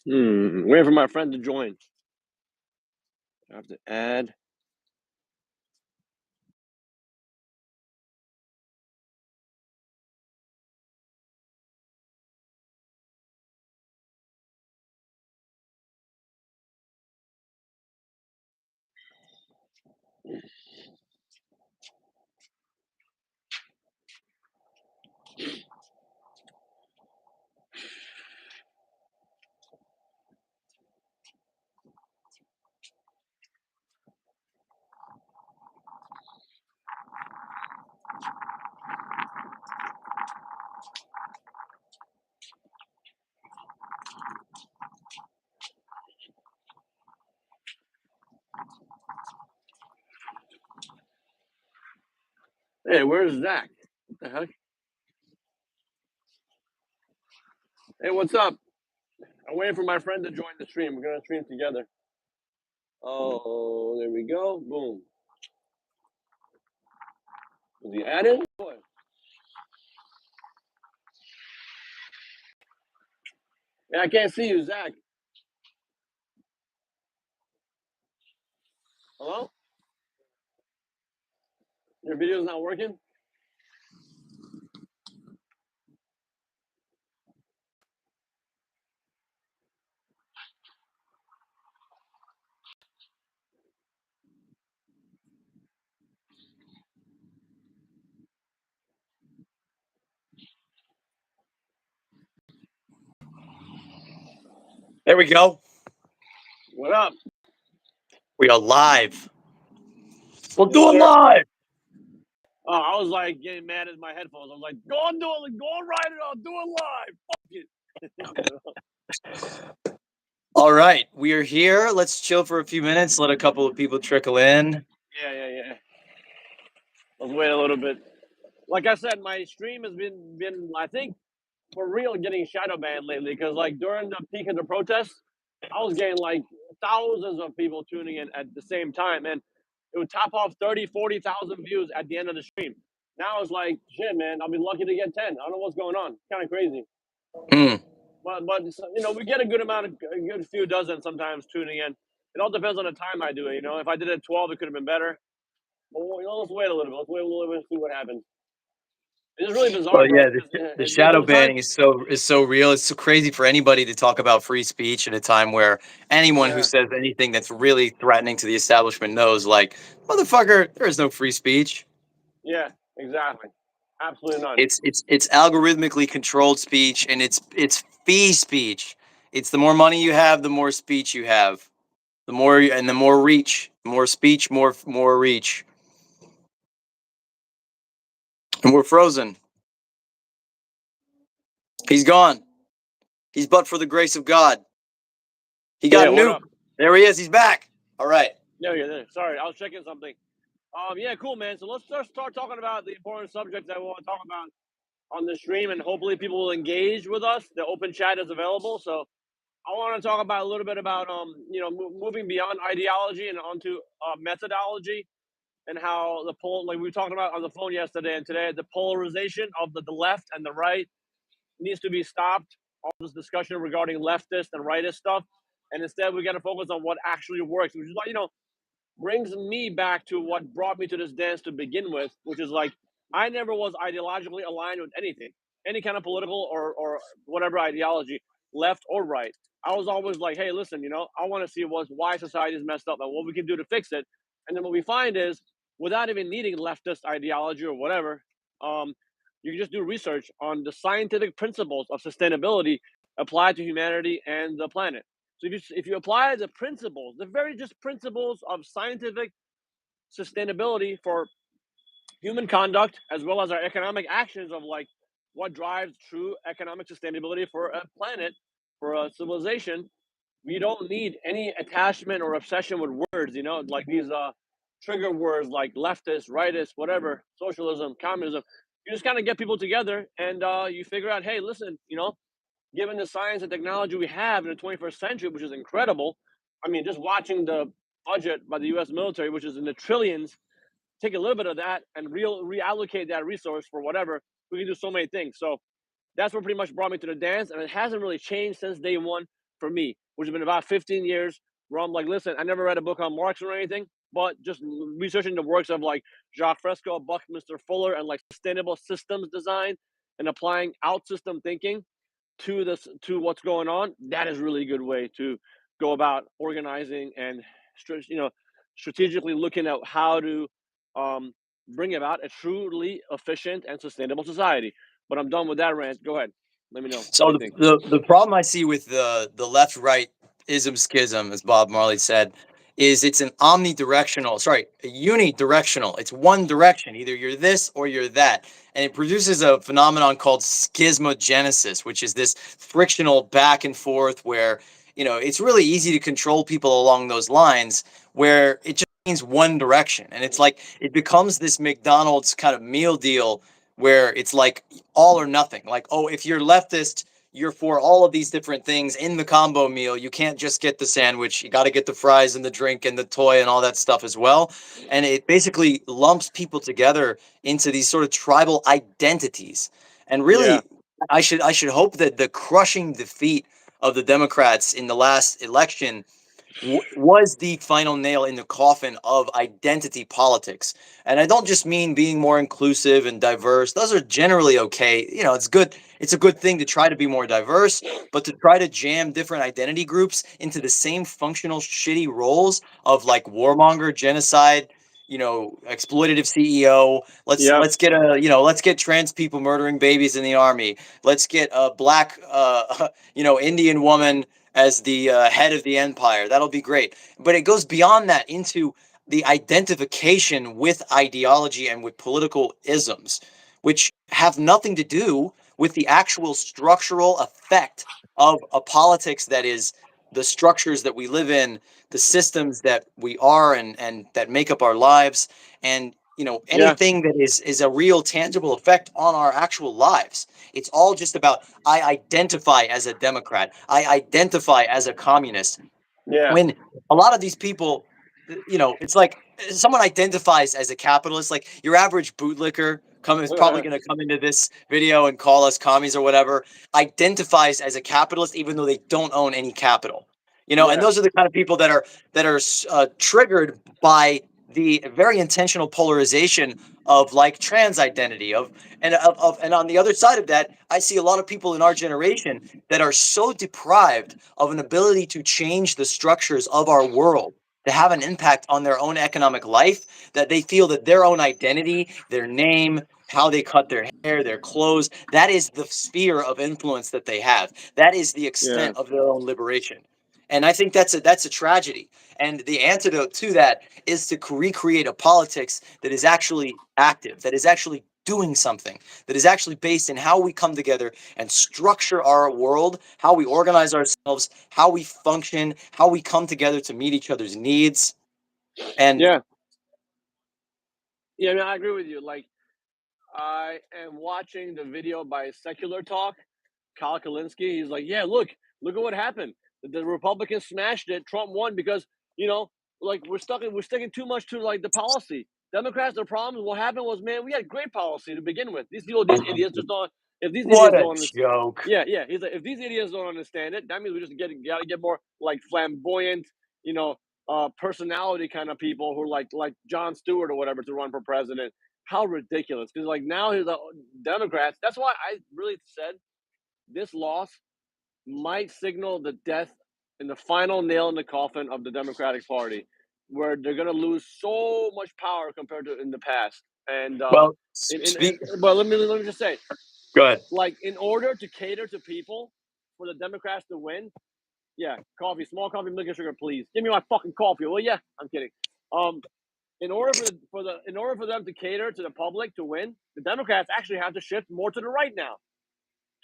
Waiting for my friend to join. I have to add. Hey, where's Zach? What the heck? Hey, what's up? I'm waiting for my friend to join the stream. We're gonna stream together. Oh, there we go. Boom. Is he added? Boy. Yeah, I can't see you, Zach. Hello? Your video's not working? There we go. What up? We are live. We'll Yes, do it sir. live. Oh, I was like getting mad at my headphones. I was like, go on, do it, go on, write it on, do it live. Fuck it. All right, we are here. Let's chill for a few minutes. Let a couple of people trickle in. Yeah. Let's wait a little bit. Like I said, my stream has been I think for real getting shadow banned lately because like during the peak of the protests, I was getting like thousands of people tuning in at the same time, and it would top off 30, 40,000 views at the end of the stream. Now it's like shit, man. I'll be lucky to get 10. I don't know what's going on. Kind of crazy. But we get a good amount of a good few dozen sometimes tuning in. It all depends on the time I do it. If I did it at 12, it could have been better. But let's wait a little bit. Let's wait a little bit and see what happens. It's really bizarre, Well, bro. yeah, Because the shadow there's time. banning is so real. It's so crazy for anybody to talk about free speech at a time where anyone who Yeah, says anything that's really threatening to the establishment knows, like, motherfucker, there is no free speech. yeah, exactly. Absolutely none. It's algorithmically controlled speech, and it's fee speech. It's the more money you have, the more speech you have. The more reach, more speech, more reach. And we're frozen. He's gone. He's but for the grace of God. He got Yeah, what nuked. up? There he is. He's back. All right. Yeah. Sorry, I was checking something. Yeah, cool, man. So let's just start talking about the important subjects that we want to talk about on the stream, and hopefully people will engage with us. The open chat is available, so I want to talk about a little bit about moving beyond ideology and onto methodology, and how like we were talking about on the phone yesterday and today, the polarization of the left and the right needs to be stopped. All this discussion regarding leftist and rightist stuff, and instead we got to focus on what actually works, which is why brings me back to what brought me to this dance to begin with, which is like I never was ideologically aligned with anything, any kind of political or whatever ideology, left or right. I was always like, hey, listen, I want to see why society is messed up and what we can do to fix it. And then what we find is, without even needing leftist ideology or whatever, you can just do research on the scientific principles of sustainability applied to humanity and the planet. So if you apply the principles, the very just principles of scientific sustainability for human conduct, as well as our economic actions of like what drives true economic sustainability for a planet, for a civilization, we don't need any attachment or obsession with words, like these trigger words like leftist, rightist, whatever, socialism, communism. You just kind of get people together and you figure out, hey, listen, given the science and technology we have in the 21st century, which is incredible. I mean, just watching the budget by the U.S. military, which is in the trillions, take a little bit of that and reallocate that resource for whatever. We can do so many things. So that's what pretty much brought me to the dance, and it hasn't really changed since day one. for me, which has been about 15 years, where I'm like, listen, I never read a book on Marx or anything, but just researching the works of like Jacques Fresco, Buckminster Fuller, and like sustainable systems design and applying out system thinking to this to what's going on. That is really a good way to go about organizing and strategically looking at how to um, bring about a truly efficient and sustainable society. But I'm done with that rant. Go ahead. Let me know what So you the, think. the problem I see with the left right ism schism, as Bob Marley said, is it's an omnidirectional, sorry, a unidirectional. It's one direction. Either you're this or you're that. And it produces a phenomenon called schismogenesis, which is this frictional back and forth where, it's really easy to control people along those lines where it just means one direction. And it's like it becomes this McDonald's kind of meal deal where it's like all or nothing. Like, oh, if you're leftist, you're for all of these different things in the combo meal. You can't just get the sandwich. You got to get the fries and the drink and the toy and all that stuff as well. And it basically lumps people together into these sort of tribal identities. And Yeah, really, I should hope that the crushing defeat of the Democrats in the last election was the final nail in the coffin of identity politics. And I don't just mean being more inclusive and diverse. Those are generally okay. It's good. It's a good thing to try to be more diverse, but to try to jam different identity groups into the same functional shitty roles of like warmonger, genocide, exploitative CEO. Let's yeah, let's get let's get trans people murdering babies in the army. Let's get a black Indian woman as the head of the empire. That'll be great. But it goes beyond that into the identification with ideology and with political isms, which have nothing to do with the actual structural effect of a politics that is the structures that we live in, the systems that we are and that make up our lives, and yeah, anything that is a real tangible effect on our actual lives. It's all just about I identify as a Democrat. I identify as a communist. yeah, When a lot of these people, it's like someone identifies as a capitalist, like your average bootlicker is probably going to come into this video and call us commies or whatever, identifies as a capitalist even though they don't own any capital. And yeah, those are the kind of people that are triggered by the very intentional polarization of like trans identity and on the other side of that, I see a lot of people in our generation that are so deprived of an ability to change the structures of our world, to have an impact on their own economic life, that they feel that their own identity, their name, how they cut their hair, their clothes, that is the sphere of influence that they have. That is the yeah, extent of their own liberation. And I think that's a tragedy. And the antidote to that is to recreate a politics that is actually active, that is actually doing something, that is actually based in how we come together and structure our world, how we organize ourselves, how we function, how we come together to meet each other's needs. And yeah. Yeah, I mean, I agree with you. Like, I am watching the video by Secular Talk, Kyle Kalinske. He's like, yeah, look at what happened. The Republicans smashed it. Trump won because you know, like we're sticking too much to like the policy. Democrats, their problem. What happened was, man, we had great policy to begin with. These idiots just don't. If these what idiots a don't understand, joke. yeah. He's like, if these idiots don't understand it, that means we just gotta get more like flamboyant, you know, personality kind of people who are like Jon Stewart or whatever to run for president. How ridiculous! Because like now he's the Democrats. That's why I really said this loss might signal the death and the final nail in the coffin of the Democratic Party, where they're going to lose so much power compared to in the past. And Well, but let me just say, go ahead. like in order to cater to people for the Democrats to win, yeah, coffee, small coffee, milk and sugar, please. Give me my fucking coffee. Well, yeah, I'm kidding. Um, in order in order for them to cater to the public to win, the Democrats actually have to shift more to the right now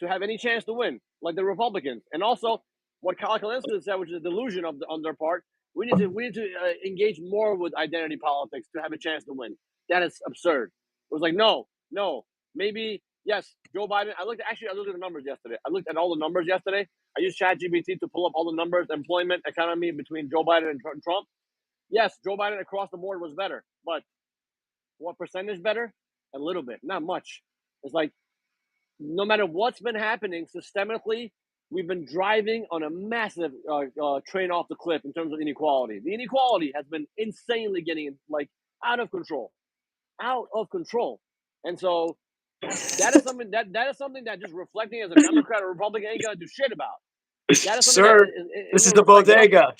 to have any chance to win, like the Republicans. And also, what Kyle Kalinske said, which is a delusion on their part, we need to engage more with identity politics to have a chance to win. That is absurd. It was like no, maybe yes, Joe Biden. I looked at the numbers yesterday. I looked at all the numbers yesterday. I used ChatGPT to pull up all the numbers, employment, economy between Joe Biden and Trump. Yes, Joe Biden across the board was better, but what percentage better? A little bit, not much. It's like no matter what's been happening systemically we've been driving on a massive train off the cliff in terms of inequality. The inequality has been insanely getting like out of control, out of control. And so that is something that just reflecting as a Democrat or Republican ain't gonna do shit about. That is something that Sir, is this is gonna the reflect nothing. bodega.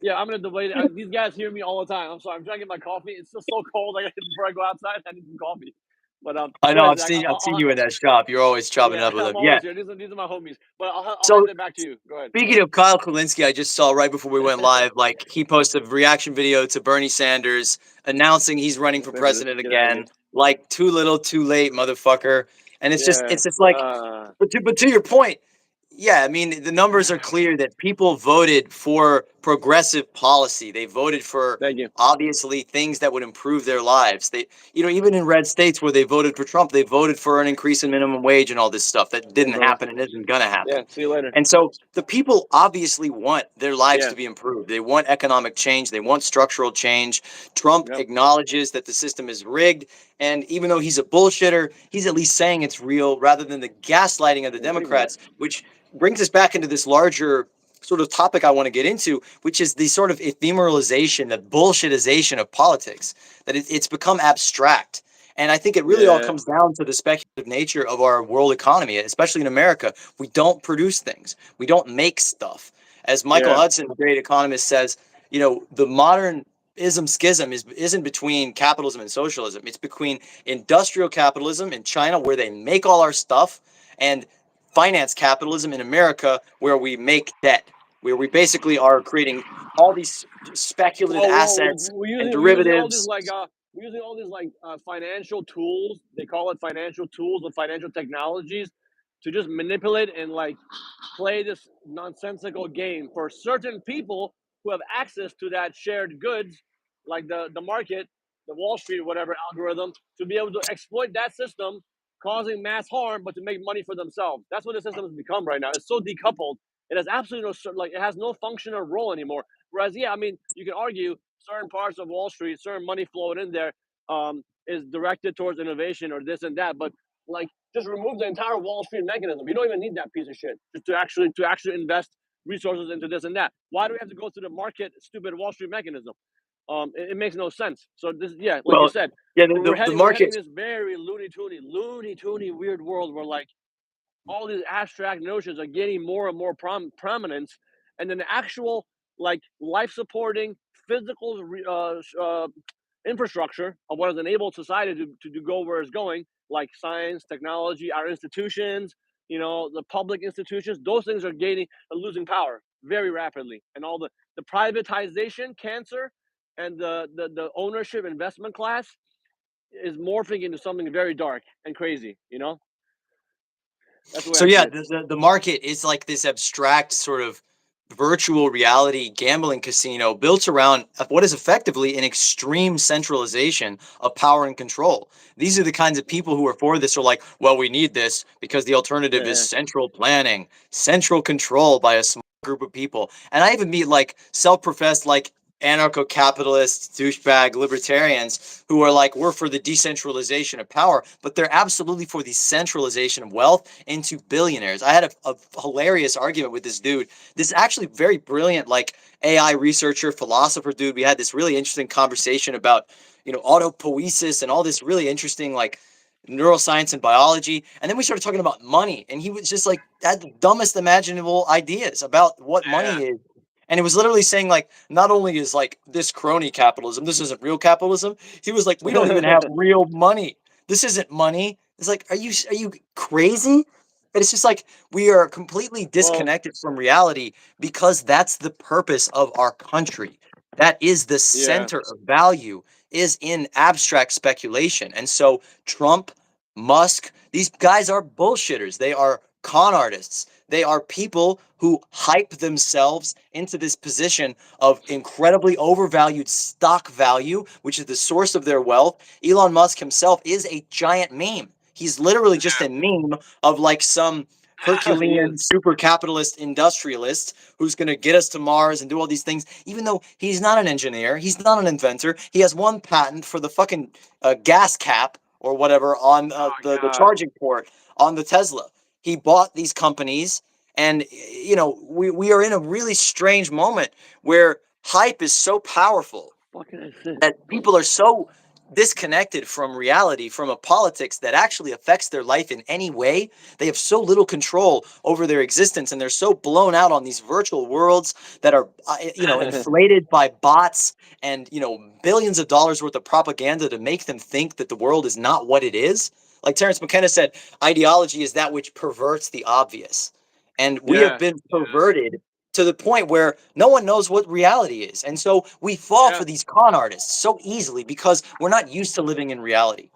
Yeah, I'm gonna delay. These guys hear me all the time. I'm sorry. I'm trying to get my coffee. It's still so cold. Before I go outside, I need some coffee. But I go know. ahead, I've Zach. seen. I've seen you in that shop. You're always chopping it Yeah, up with them. I'm Yeah. always here. These are my homies. But I'll So hand it back to you. Go ahead. speaking of Kyle Kulinski, I just saw right before we went live, like he posted a reaction video to Bernie Sanders announcing he's running for Maybe let's president get it for again. me. Like too little, too late, motherfucker. And Yeah. it's just like, but to your point, yeah, I mean the numbers are Yeah. clear that people voted for progressive policy. They voted for Thank you. obviously things that would improve their lives. They, even in red states where they voted for Trump, they voted for an increase in minimum wage and all this stuff that Hey, didn't brother. happen and isn't gonna Yeah. happen. See you later. And so the people obviously want their lives Yeah. to be improved. They want economic change. They want structural change. Trump Yep. acknowledges that the system is rigged. And even though he's a bullshitter, he's at least saying it's real rather than the gaslighting of the Yeah, thank you, brother. Democrats, which brings us back into this larger sort of topic I want to get into, which is the sort of ephemeralization, the bullshitization of politics, that it's become abstract. And I think it really all Yeah. comes down to the speculative nature of our world economy, especially in America. We don't produce things. We don't make stuff. As Michael Yeah. Hudson, the great economist, says, the modern schism isn't between capitalism and socialism. It's between industrial capitalism in China, where they make all our stuff, and finance capitalism in America, where we make debt, where we basically are creating all these speculative Well, assets we're and using all these derivatives. we're using all these financial tools. They call it financial tools or financial technologies to just manipulate and play this nonsensical game for certain people who have access to that shared goods, like the market, the Wall Street, whatever algorithm, to be able to exploit that system, causing mass harm, but to make money for themselves. That's what the system has become right now. It's so decoupled. It has absolutely it has no function or role anymore. Whereas, yeah, I mean, you can argue certain parts of Wall Street, certain money flowing in there, is directed towards innovation or this and that, but just remove the entire Wall Street mechanism. You don't even need that piece of shit to actually invest resources into this and that. Why do we have to go through the market stupid Wall Street mechanism? It makes no sense. So this, yeah, like you Well, said, yeah, the we're heading market. this very loony toony weird world where all these abstract notions are gaining more and more prominence, and then the actual life supporting physical infrastructure of what has enabled society to go where it's going, like science, technology, our institutions, the public institutions, those things are losing power very rapidly. And all the privatization cancer and the ownership investment class is morphing into something very dark and crazy. That's the way So I see yeah, it. the market is like this abstract sort of virtual reality gambling casino built around what is effectively an extreme centralization of power and control. These are the kinds of people who are for this are like, well, we need this because the alternative is Yeah. central planning, central control by a small group of people. And I even meet like self-professed like anarcho-capitalists, douchebag libertarians who are like, we're for the decentralization of power, but they're absolutely for the centralization of wealth into billionaires. I had a hilarious argument with this dude, this actually very brilliant like AI researcher, philosopher dude. We had this really interesting conversation about, autopoiesis and all this really interesting like neuroscience and biology. And then we started talking about money, and he was just like had the dumbest imaginable ideas about what Yeah. money is. And it was literally saying like, not only is like this crony capitalism, this isn't real capitalism. He was like, we don't even have real money. This isn't money. It's like, are you crazy? And it's just like we are completely Well, disconnected from reality because that's the purpose of our country. That is the yeah. center of value is in abstract speculation. And so Trump, Musk, these guys are bullshitters. They are con artists. They are people who hype themselves into this position of incredibly overvalued stock value, which is the source of their wealth. Elon Musk himself is a giant meme. He's literally just a meme of like some He is. Herculean super capitalist industrialist who's going to get us to Mars and do all these things, even though he's not an engineer, he's not an inventor. He has one patent for the fucking gas cap or whatever on Oh the God. charging port on the Tesla. He bought these companies And we are in a really strange moment where hype is so powerful that people are so disconnected from reality, from a politics that actually affects their life in any way. They have so little control over their existence, and they're so blown out on these virtual worlds that are inflated by bots and billions of dollars worth of propaganda to make them think that the world is not what it is. Like Terence McKenna said, ideology is that which perverts the obvious. And we have been perverted to the point where no one knows what reality is. And so we fall for these con artists so easily because we're not used to living in reality.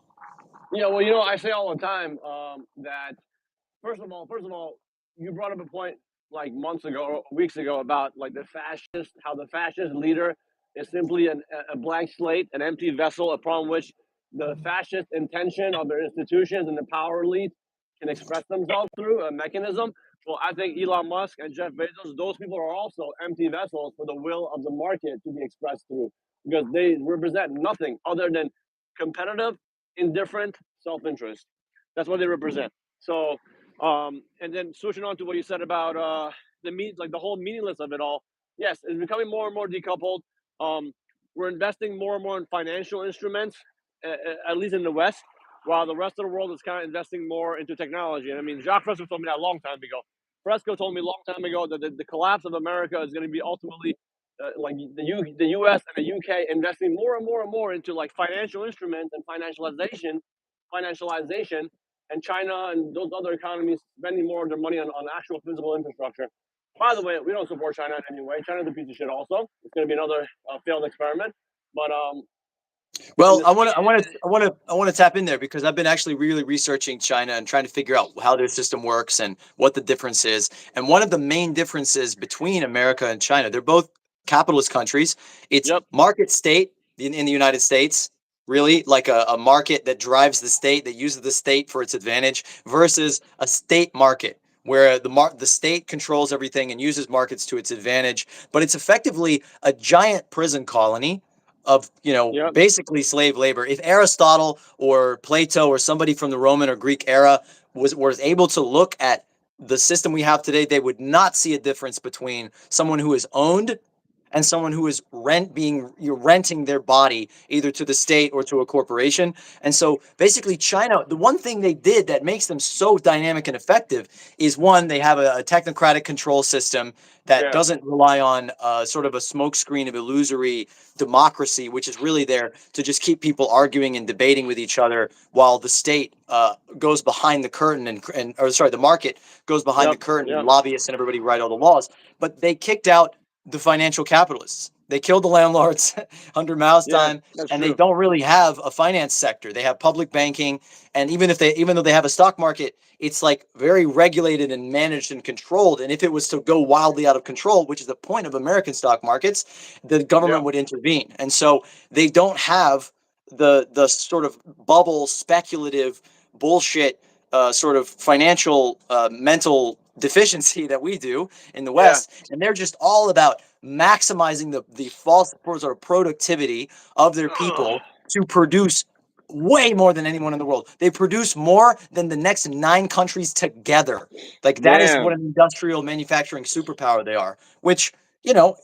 Yeah, well, I say all the time that first of all, you brought up a point like months ago or weeks ago about like how the fascist leader is simply a blank slate, an empty vessel upon which the fascist intention of their institutions and the power elite can express themselves through a mechanism. Well, I think Elon Musk and Jeff Bezos, those people are also empty vessels for the will of the market to be expressed through, because they represent nothing other than competitive, indifferent self-interest. That's what they represent. So, and then switching on to what you said about the whole meaningless of it all. Yes, it's becoming more and more decoupled. We're investing more and more in financial instruments, at least in the West, while the rest of the world is kind of investing more into technology. And I mean, Jacques Fresco told me that a long time ago. Fresco told me a long time ago that the collapse of America is going to be ultimately like the U.S. and the U.K. investing more and more and more into like financial instruments and financialization, and China and those other economies spending more of their money on actual physical infrastructure. By the way, we don't support China in any way. China's a piece of shit. Also, it's going to be another failed experiment. But Well, I want to tap in there because I've been actually really researching China and trying to figure out how their system works and what the difference is. And one of the main differences between America and China, they're both capitalist countries. It's yep, market state in the United States, really like a market that drives the state, that uses the state for its advantage, versus a state market where the state controls everything and uses markets to its advantage. But it's effectively a giant prison colony of yep, basically slave labor. If Aristotle or Plato or somebody from the Roman or Greek era was able to look at the system we have today, they would not see a difference between someone who is owned and someone who is you're renting their body either to the state or to a corporation. And so basically China, the one thing they did that makes them so dynamic and effective is, one, they have a technocratic control system that yeah, doesn't rely on sort of a smokescreen of illusory democracy, which is really there to just keep people arguing and debating with each other while the state goes behind the curtain the market goes behind the yep, curtain and yep. lobbyists and everybody write all the laws. But they kicked out the financial capitalists. They killed the landlords under Mao's Yeah, time, that's and they true. don't really have a finance sector. They have public banking, and even though they have a stock market, it's like very regulated and managed and controlled. And if it was to go wildly out of control, which is the point of American stock markets, the government Yep. would intervene. And so they don't have the sort of bubble speculative bullshit sort of financial mental deficiency that we do in the Yeah. West, and they're just all about maximizing the false sort of productivity of their people to produce way more than anyone in the world. They produce more than the next 9 countries together. Like, that is what Damn. an industrial manufacturing superpower they are, which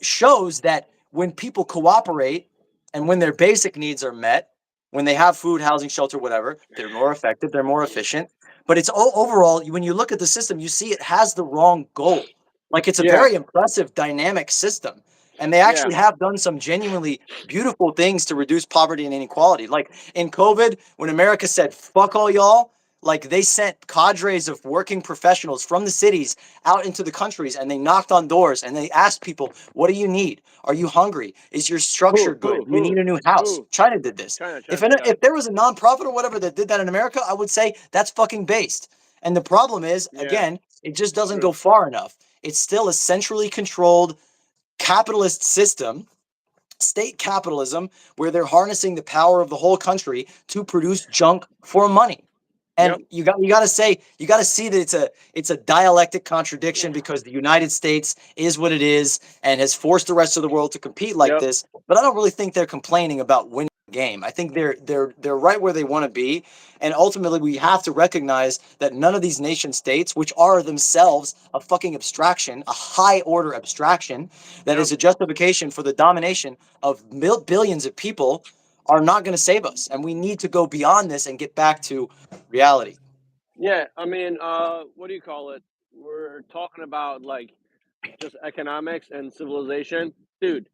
shows that when people cooperate and when their basic needs are met, when they have food, housing, shelter, whatever, they're more effective, they're more efficient. But it's overall, when you look at the system, you see it has the wrong goal. Like, it's a Yeah. very impressive, dynamic system. And they Yeah. actually have done some genuinely beautiful things to reduce poverty and inequality. Like in COVID, when America said, fuck all y'all, like they sent cadres of working professionals from the cities out into the countries, and they knocked on doors and they asked people, what do you need? Are you hungry? Is your structure Who? good? Who? Do you Who? need a new house? Who? China did this. China. If, China. Yeah. if there was a nonprofit or whatever that did that in America, I would say that's fucking based. And the problem is, Yeah. again, it just It's doesn't true. go far enough. It's still a centrally controlled capitalist system, state capitalism, where they're harnessing the power of the whole country to produce junk for money. Yep. And you got to see that it's a dialectic contradiction, because the United States is what it is and has forced the rest of the world to compete like Yep. this. But I don't really think they're complaining about winning. game. I think they're right where they want to be, and ultimately we have to recognize that none of these nation states, which are themselves a fucking abstraction, a high order abstraction that Yep. is a justification for the domination of billions of people, are not going to save us, and we need to go beyond this and get back to reality. Yeah, I mean, what do you call it? We're talking about like just economics and civilization, dude.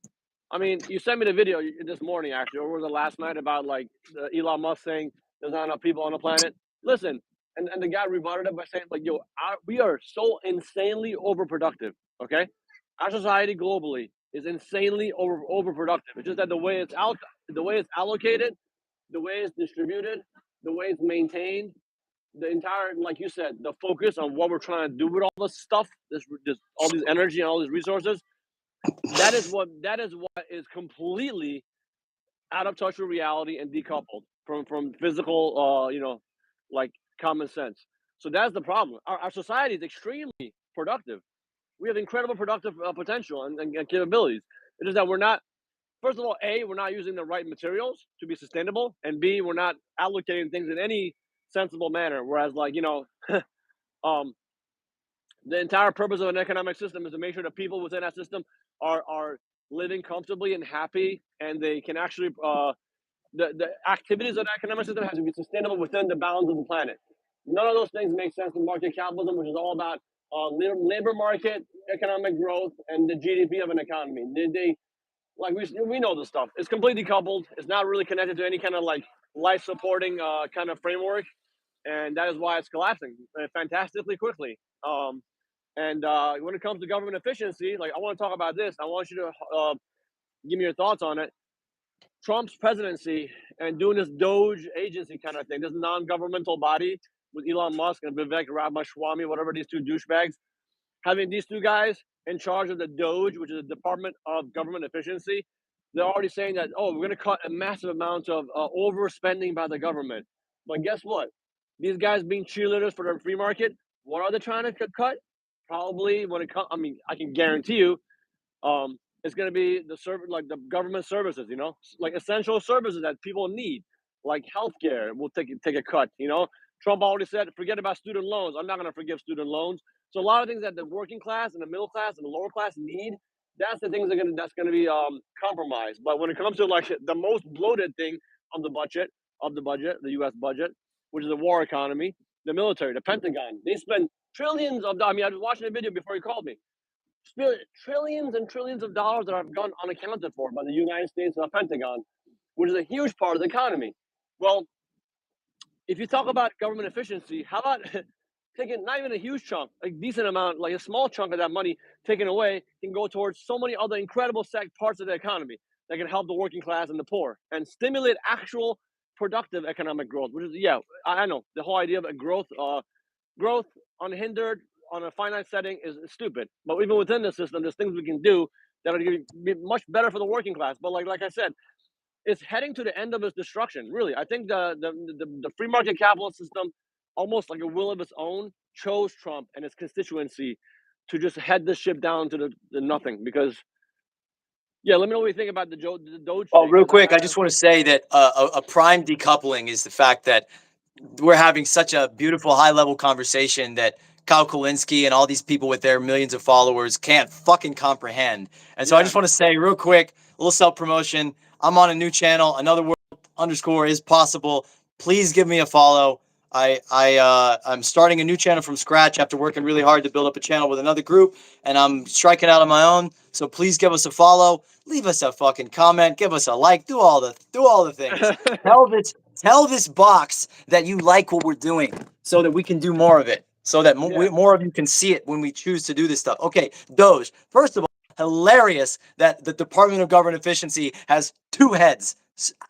I mean, you sent me the video this morning, actually, or was it last night, about like Elon Musk saying there's not enough people on the planet. Listen, and the guy rebutted it by saying, like, yo, we are so insanely overproductive. Okay, our society globally is insanely overproductive. It's just that the way it's allocated, the way it's distributed, the way it's maintained, the entire, like you said, the focus on what we're trying to do with all this stuff, this all these energy and all these resources, that is completely out of touch with reality and decoupled from physical, like common sense. So that's the problem. Our society is extremely productive. We have incredible productive potential and capabilities. It is that we're not. First of all, A, we're not using the right materials to be sustainable, and B, we're not allocating things in any sensible manner. Whereas, like, um, the entire purpose of an economic system is to make sure that people within that system are living comfortably and happy, and they can actually the activities of the economic system has to be sustainable within the bounds of the planet. None of those things make sense in market capitalism, which is all about labor market, economic growth, and the GDP of an economy. They like we know this stuff. It's completely coupled. It's not really connected to any kind of like life supporting kind of framework, and that is why it's collapsing fantastically quickly. And when it comes to government efficiency, like I want to talk about this. I want you to give me your thoughts on it. Trump's presidency and doing this Doge agency kind of thing, this non-governmental body with Elon Musk and Vivek Ramaswamy, whatever, these two douchebags, having these two guys in charge of the Doge, which is the Department of Government Efficiency. They're already saying that, oh, we're going to cut a massive amount of overspending by the government. But guess what? These guys being cheerleaders for the free market, what are they trying to cut? Probably when it comes, I mean, I can guarantee you, it's going to be like the government services, like essential services that people need, like healthcare will take a cut. Trump already said, forget about student loans. I'm not going to forgive student loans. So a lot of things that the working class and the middle class and the lower class need, that's the things that's going to be compromised. But when it comes to like the most bloated thing on the U.S. budget, which is the war economy, the military, the Pentagon, they spend trillions of. I mean, I was watching a video before he called me. Trillions and trillions of dollars that have gone unaccounted for by the United States Pentagon, which is a huge part of the economy. Well, if you talk about government efficiency, how about taking not even a huge chunk, a decent amount, like a small chunk of that money taken away can go towards so many other incredible parts of the economy that can help the working class and the poor and stimulate actual productive economic growth, which is, yeah, I know the whole idea of a growth unhindered on a finite setting is stupid. But even within the system, there's things we can do that are going to be much better for the working class. But like I said, it's heading to the end of its destruction. Really, I think the free market capitalist system, almost like a will of its own, chose Trump and his constituency to just head the ship down to the nothing. Because yeah, let me know what you think about the Doge Oh, thing. real Because quick, I just want to say that a prime decoupling is the fact that we're having such a beautiful high level conversation that Kyle Kulinski and all these people with their millions of followers can't fucking comprehend. And so I yeah. just want to say real quick, a little self promotion. I'm on a new channel, another world underscore is possible. Please give me a follow. I'm starting a new channel from scratch after working really hard to build up a channel with another group, and I'm striking out on my own. So please give us a follow, leave us a fucking comment, give us a like, do all the things. Tell this box that you like what we're doing, so that we can do more of it, so that Yeah. more of you can see it when we choose to do this stuff. Okay, Doge. First of all, hilarious that the Department of Government Efficiency has two heads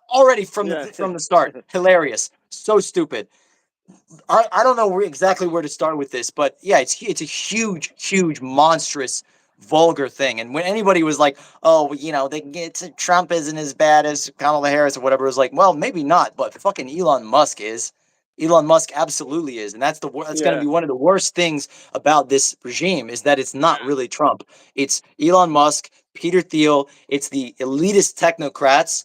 already from Yeah. the start. Hilarious. So stupid. I don't know exactly where to start with this, but yeah, it's a huge, monstrous, vulgar thing. And when anybody was like, "Oh, Trump isn't as bad as Kamala Harris or whatever," it was like, well, maybe not, but fucking Elon Musk is. Elon Musk absolutely is, and that's going to Yeah. be one of the worst things about this regime is that it's not really Trump. It's Elon Musk, Peter Thiel. It's the elitist technocrats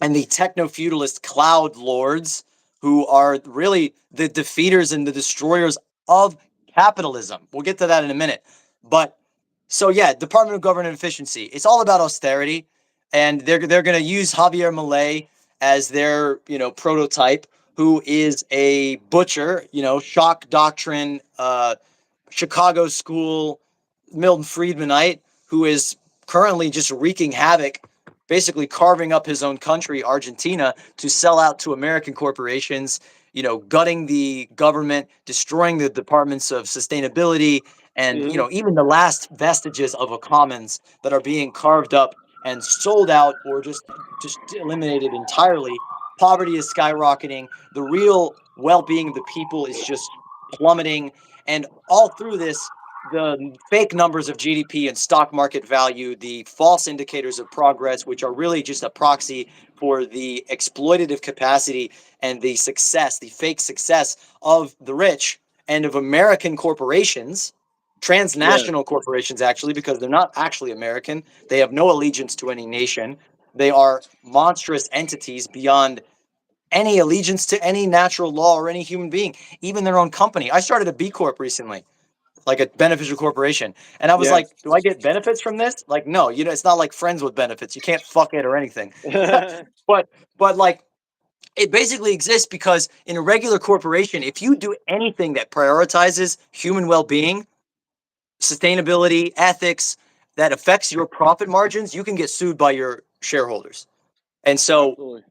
and the techno-feudalist cloud lords, who are really the defeaters and the destroyers of capitalism. We'll get to that in a minute. But so yeah, Department of Government Efficiency. It's all about austerity, and they're going to use Javier Milei as their prototype, who is a butcher, shock doctrine, Chicago school, Milton Friedmanite, who is currently just wreaking havoc, basically carving up his own country, Argentina, to sell out to American corporations, gutting the government, destroying the departments of sustainability, and even the last vestiges of a commons that are being carved up and sold out or just eliminated entirely. Poverty is skyrocketing. The real well-being of the people is just plummeting. And all through this, the fake numbers of GDP and stock market value, the false indicators of progress, which are really just a proxy for the exploitative capacity and the success, the fake success of the rich and of American corporations, transnational corporations, actually, because they're not actually American. They have no allegiance to any nation. They are monstrous entities beyond any allegiance to any natural law or any human being, even their own company. I started a B Corp recently, like a beneficial corporation. And I was Yeah. like, do I get benefits from this? Like, no, it's not like friends with benefits. You can't fuck it or anything. but like it basically exists because in a regular corporation, if you do anything that prioritizes human well-being, sustainability, ethics, that affects your profit margins, you can get sued by your shareholders. And so Absolutely.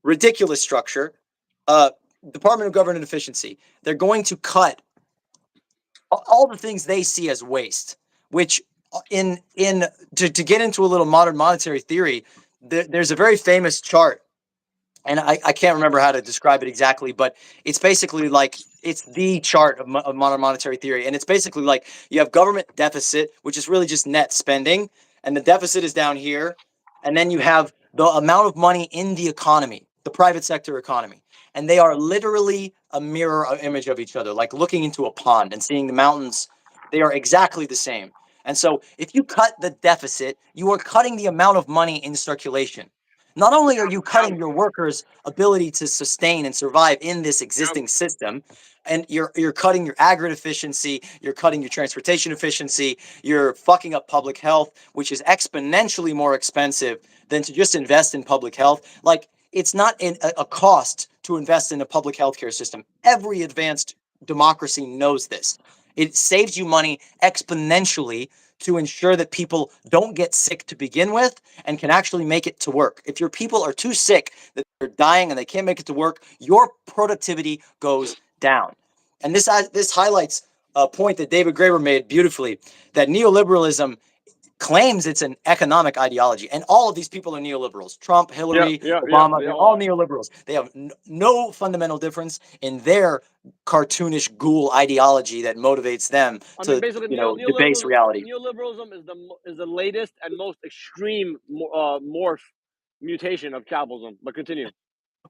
ridiculous structure. Department of Government Efficiency. They're going to cut all the things they see as waste, which to get into a little modern monetary theory, there's a very famous chart, and I can't remember how to describe it exactly, but it's basically like it's the chart of modern monetary theory, and it's basically like you have government deficit, which is really just net spending, and the deficit is down here, and then you have the amount of money in the economy, the private sector economy, and they are literally a mirror image of each other, like looking into a pond and seeing the mountains. They are exactly the same. And so if you cut the deficit, you are cutting the amount of money in circulation. Not only are you cutting your workers' ability to sustain and survive in this existing system, and you're cutting your aggregate efficiency, you're cutting your transportation efficiency, you're fucking up public health, which is exponentially more expensive than to just invest in public health. Like, it's not a cost to invest in a public healthcare system. Every advanced democracy knows this. It saves you money exponentially to ensure that people don't get sick to begin with and can actually make it to work. If your people are too sick that they're dying and they can't make it to work, your productivity goes down. And this highlights a point that David Graeber made beautifully, that neoliberalism claims it's an economic ideology. And all of these people are neoliberals. Trump, Hillary, Yeah. Obama, They they're all all are. neoliberals. They have no fundamental difference in their cartoonish ghoul ideology that motivates them I mean, to, basically, debase reality. neoliberalism is the latest and most extreme morph mutation of capitalism. But continue.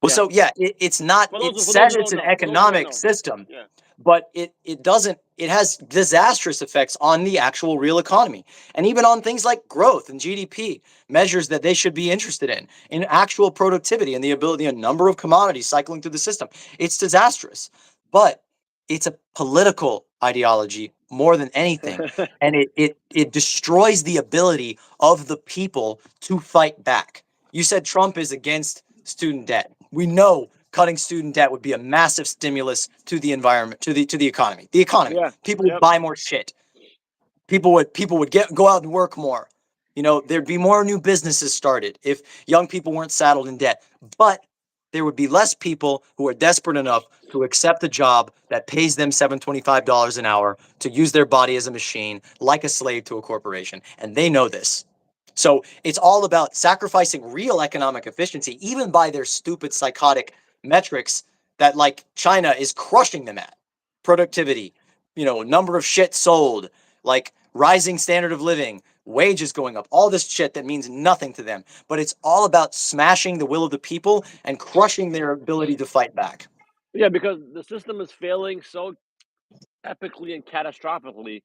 Well, Yeah. so yeah, it's not, it For those says who it's don't an know, for those who don't economic know. system, Yeah. but it doesn't, it has disastrous effects on the actual real economy and even on things like growth and GDP, measures that they should be interested in actual productivity and the ability, a number of commodities cycling through the system. It's disastrous, but it's a political ideology more than anything. And it destroys the ability of the people to fight back. You said Trump is against student debt. We know cutting student debt would be a massive stimulus to the environment, to the economy. The economy. Yeah. People would Yep. buy more shit. People would go out and work more. There'd be more new businesses started if young people weren't saddled in debt. But there would be less people who are desperate enough to accept a job that pays them $725 an hour to use their body as a machine, like a slave to a corporation. And they know this. So it's all about sacrificing real economic efficiency, even by their stupid psychotic metrics that like China is crushing them at. Productivity, number of shit sold, like rising standard of living, wages going up, all this shit that means nothing to them. But it's all about smashing the will of the people and crushing their ability to fight back. Yeah, because the system is failing so epically and catastrophically.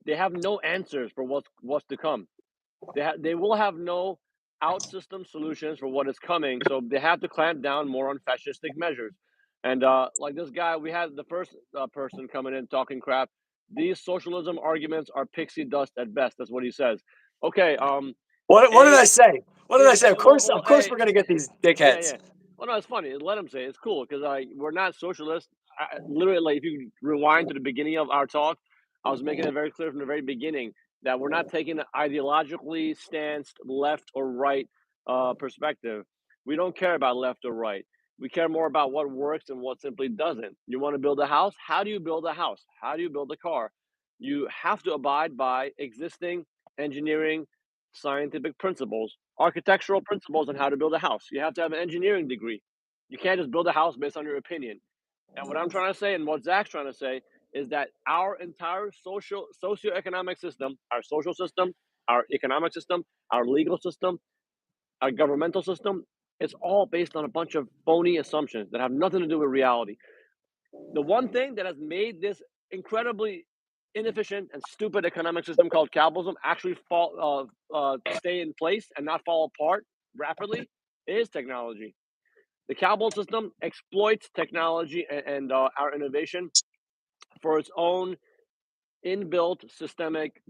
They have no answers for what's to come. They will have no out-system solutions for what is coming. So they have to clamp down more on fascistic measures. And like this guy, we had the first person coming in talking crap. These socialism arguments are pixie dust at best. That's what he says. Okay. What did A I say? What did I say? Of course, hey, we're gonna get these yeah, dickheads. yeah. Well, no, it's funny. Let him say it. It's cool because we're not socialists. Literally, like if you rewind to the beginning of our talk, I was making it very clear from the very beginning that we're not taking an ideologically stanced left or right perspective. We don't care about left or right. We care more about what works and what simply doesn't. You want to build a house? How do you build a house? How do you build a car? You have to abide by existing engineering scientific principles, architectural principles on how to build a house. You have to have an engineering degree. You can't just build a house based on your opinion. And what I'm trying to say and what Zach's trying to say is that our entire socioeconomic system, our social system, our economic system, our legal system, our governmental system, it's all based on a bunch of phony assumptions that have nothing to do with reality. The one thing that has made this incredibly inefficient and stupid economic system called capitalism actually stay in place and not fall apart rapidly is technology. The capitalist system exploits technology and our innovation for its own inbuilt systemic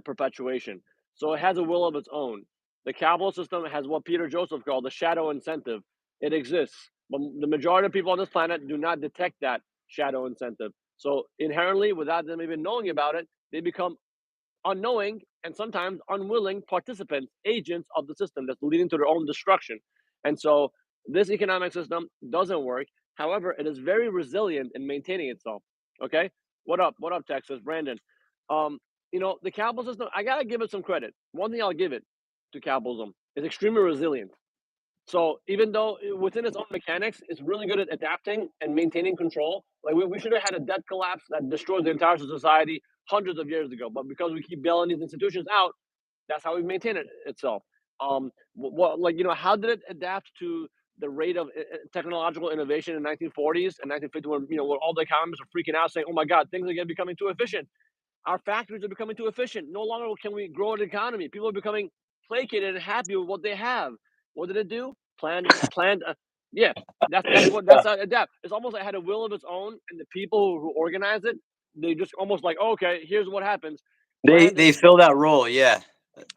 perpetuation. So it has a will of its own. The capitalist system has what Peter Joseph called the shadow incentive. It exists, but the majority of people on this planet do not detect that shadow incentive. So inherently, without them even knowing about it, they become unknowing and sometimes unwilling participants, agents of the system that's leading to their own destruction. And so this economic system doesn't work. However, it is very resilient in maintaining itself. Okay. What up? What up, Texas? Brandon. Um, the capital system, I gotta give it some credit. One thing I'll give it to capitalism is extremely resilient. So even though within its own mechanics, it's really good at adapting and maintaining control. Like we should have had a debt collapse that destroyed the entire society hundreds of years ago. But because we keep bailing these institutions out, that's how we maintain it itself. How did it adapt to the rate of technological innovation in 1940s and 1950 when when all the economists are freaking out saying, "Oh my God, things are becoming too efficient." Our factories are becoming too efficient. No longer can we grow an economy. People are becoming placated and happy with what they have. What did it do? Planned. Yeah, that's how it adapt. It's almost like it had a will of its own, and the people who organize it, they just almost like, oh, okay, here's what happens. Planned They fill that role, yeah.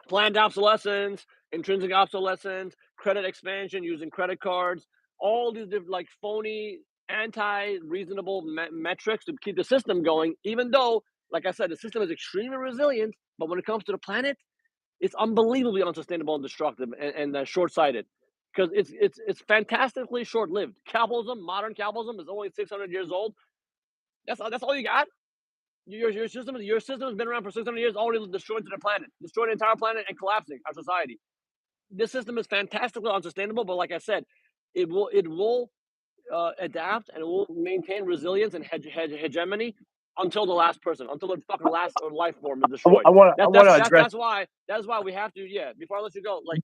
planned obsolescence, intrinsic obsolescence, credit expansion using credit cards, all these like phony, anti-reasonable metrics to keep the system going. Even though, like I said, the system is extremely resilient, but when it comes to the planet, it's unbelievably unsustainable and destructive and short-sighted because it's fantastically short-lived. Capitalism, modern capitalism, is only 600 years old. That's all you got. Your system has been around for 600 years, already destroyed to the planet, destroyed the entire planet, and collapsing our society. This system is fantastically unsustainable, but like I said, it will adapt and it will maintain resilience and hegemony until the last person, until the fucking last life form is destroyed. I want to address. That's why we have to. Yeah, before I let you go, like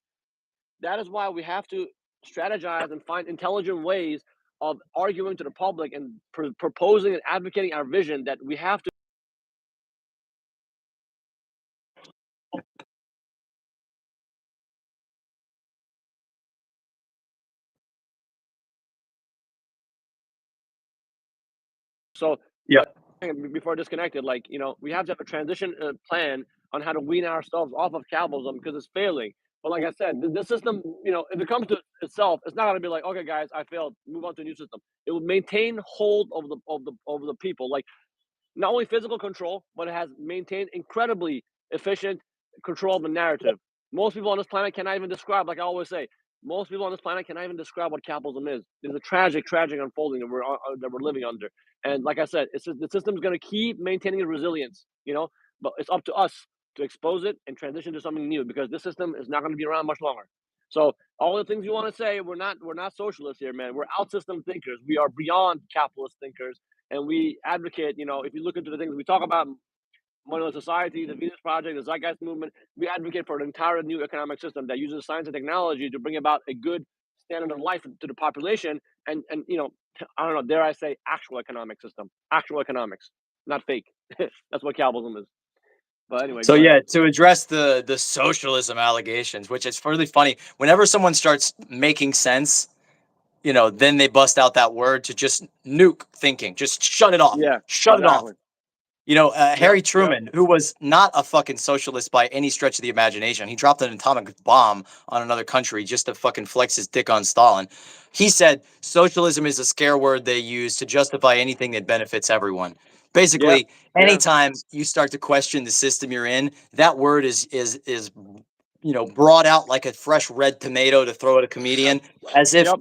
that is why we have to strategize and find intelligent ways of arguing to the public and proposing and advocating our vision that we have to. So, Yeah, before disconnected, like we have to have a transition plan on how to wean ourselves off of capitalism because it's failing. But like I said, the system, if it comes to itself, it's not going to be like, okay, guys, I failed, move on to a new system. It will maintain hold of the people, like not only physical control, but it has maintained incredibly efficient control of the narrative. Most people on this planet cannot even describe, like I always say, most people on this planet cannot even describe what capitalism is. It's a tragic, tragic unfolding that we're living under. And like I said, the system is going to keep maintaining its resilience, but it's up to us to expose it and transition to something new because this system is not going to be around much longer. So all the things you want to say, we're not socialists here, man. We're out system thinkers. We are beyond capitalist thinkers, and we advocate. If you look into the things we talk about, Modern Society, the Venus Project, the Zeitgeist Movement, we advocate for an entire new economic system that uses science and technology to bring about a good standard of life to the population, and I don't know, dare I say, actual economic system, actual economics, not fake. That's what capitalism is. But anyway, So go ahead. yeah, to address the socialism allegations, which is really funny, whenever someone starts making sense, then they bust out that word to just nuke thinking, just Yeah, shut it off. exactly. Yep, Harry yep, Truman, who was not a fucking socialist by any stretch of the imagination, he dropped an atomic bomb on another country just to fucking flex his dick on Stalin. He said socialism is a scare word they use to justify anything that benefits everyone. yep, Basically, yeah, anytime you start to question the system you're in, that word is brought out like a fresh red tomato to throw at a comedian, as if yep,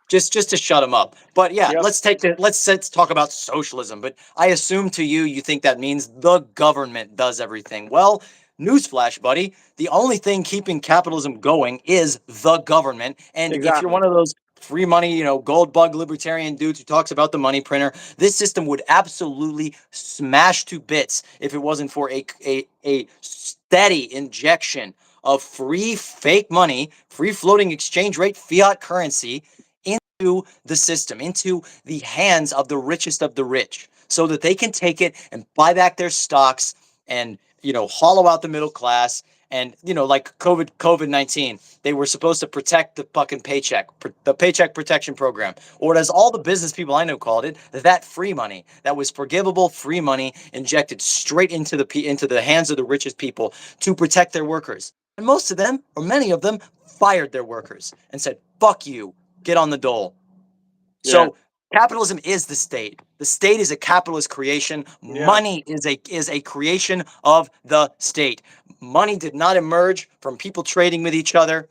just to shut him up. But yeah, yep, let's talk about socialism. But I assume to you think that means the government does everything. Well, newsflash, buddy. The only thing keeping capitalism going is the government. And if you're exactly. one of those free money, gold bug libertarian dudes who talks about the money printer, this system would absolutely smash to bits if it wasn't for a steady injection of free fake money, free floating exchange rate fiat currency into the system, into the hands of the richest of the rich, so that they can take it and buy back their stocks and hollow out the middle class. And like COVID-19, they were supposed to protect the fucking the paycheck protection program, or as all the business people I know called it, that free money, that was forgivable free money injected straight into the hands of the richest people to protect their workers. And most of them, or many of them, fired their workers and said, "Fuck you, get on the dole." Yeah, So capitalism is the state. The state is a capitalist creation. yeah, Money is a creation of the state. Money did not emerge from people trading with each other.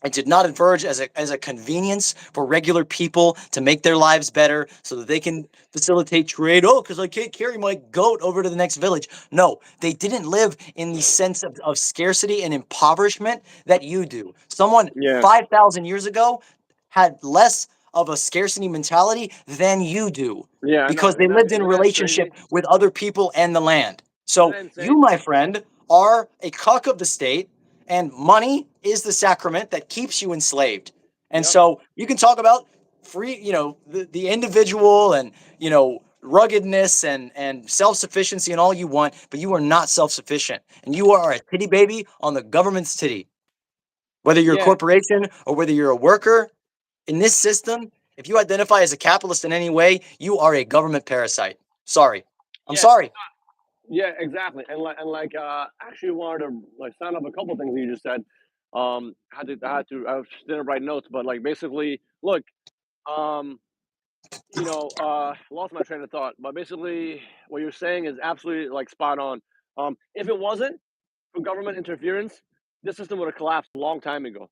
It did not emerge as a convenience for regular people to make their lives better so that they can facilitate trade. Oh, because I can't carry my goat over to the next village. No, they didn't live in the sense of scarcity and impoverishment that you do. Someone yeah, 5,000 years ago had less of a scarcity mentality than you do yeah. I know. because they lived in a Isn't that crazy? relationship with other people and the land. Isn't So that you, insane? my friend, are a cuck of the state, and money is the sacrament that keeps you enslaved. And Yep. so you can talk about free, the individual and, ruggedness and self-sufficiency and all you want, but you are not self-sufficient. And you are a titty baby on the government's titty. Whether you're a Yeah, corporation or whether you're a worker in this system, if you identify as a capitalist in any way, you are a government parasite. Sorry. I'm yeah, sorry. yeah. Exactly. And actually wanted to like sound up a couple things you just said. I didn't write notes, but like basically, look, um, lost my train of thought. But basically, what you're saying is absolutely like spot on. If it wasn't for government interference, this system would have collapsed a long time ago.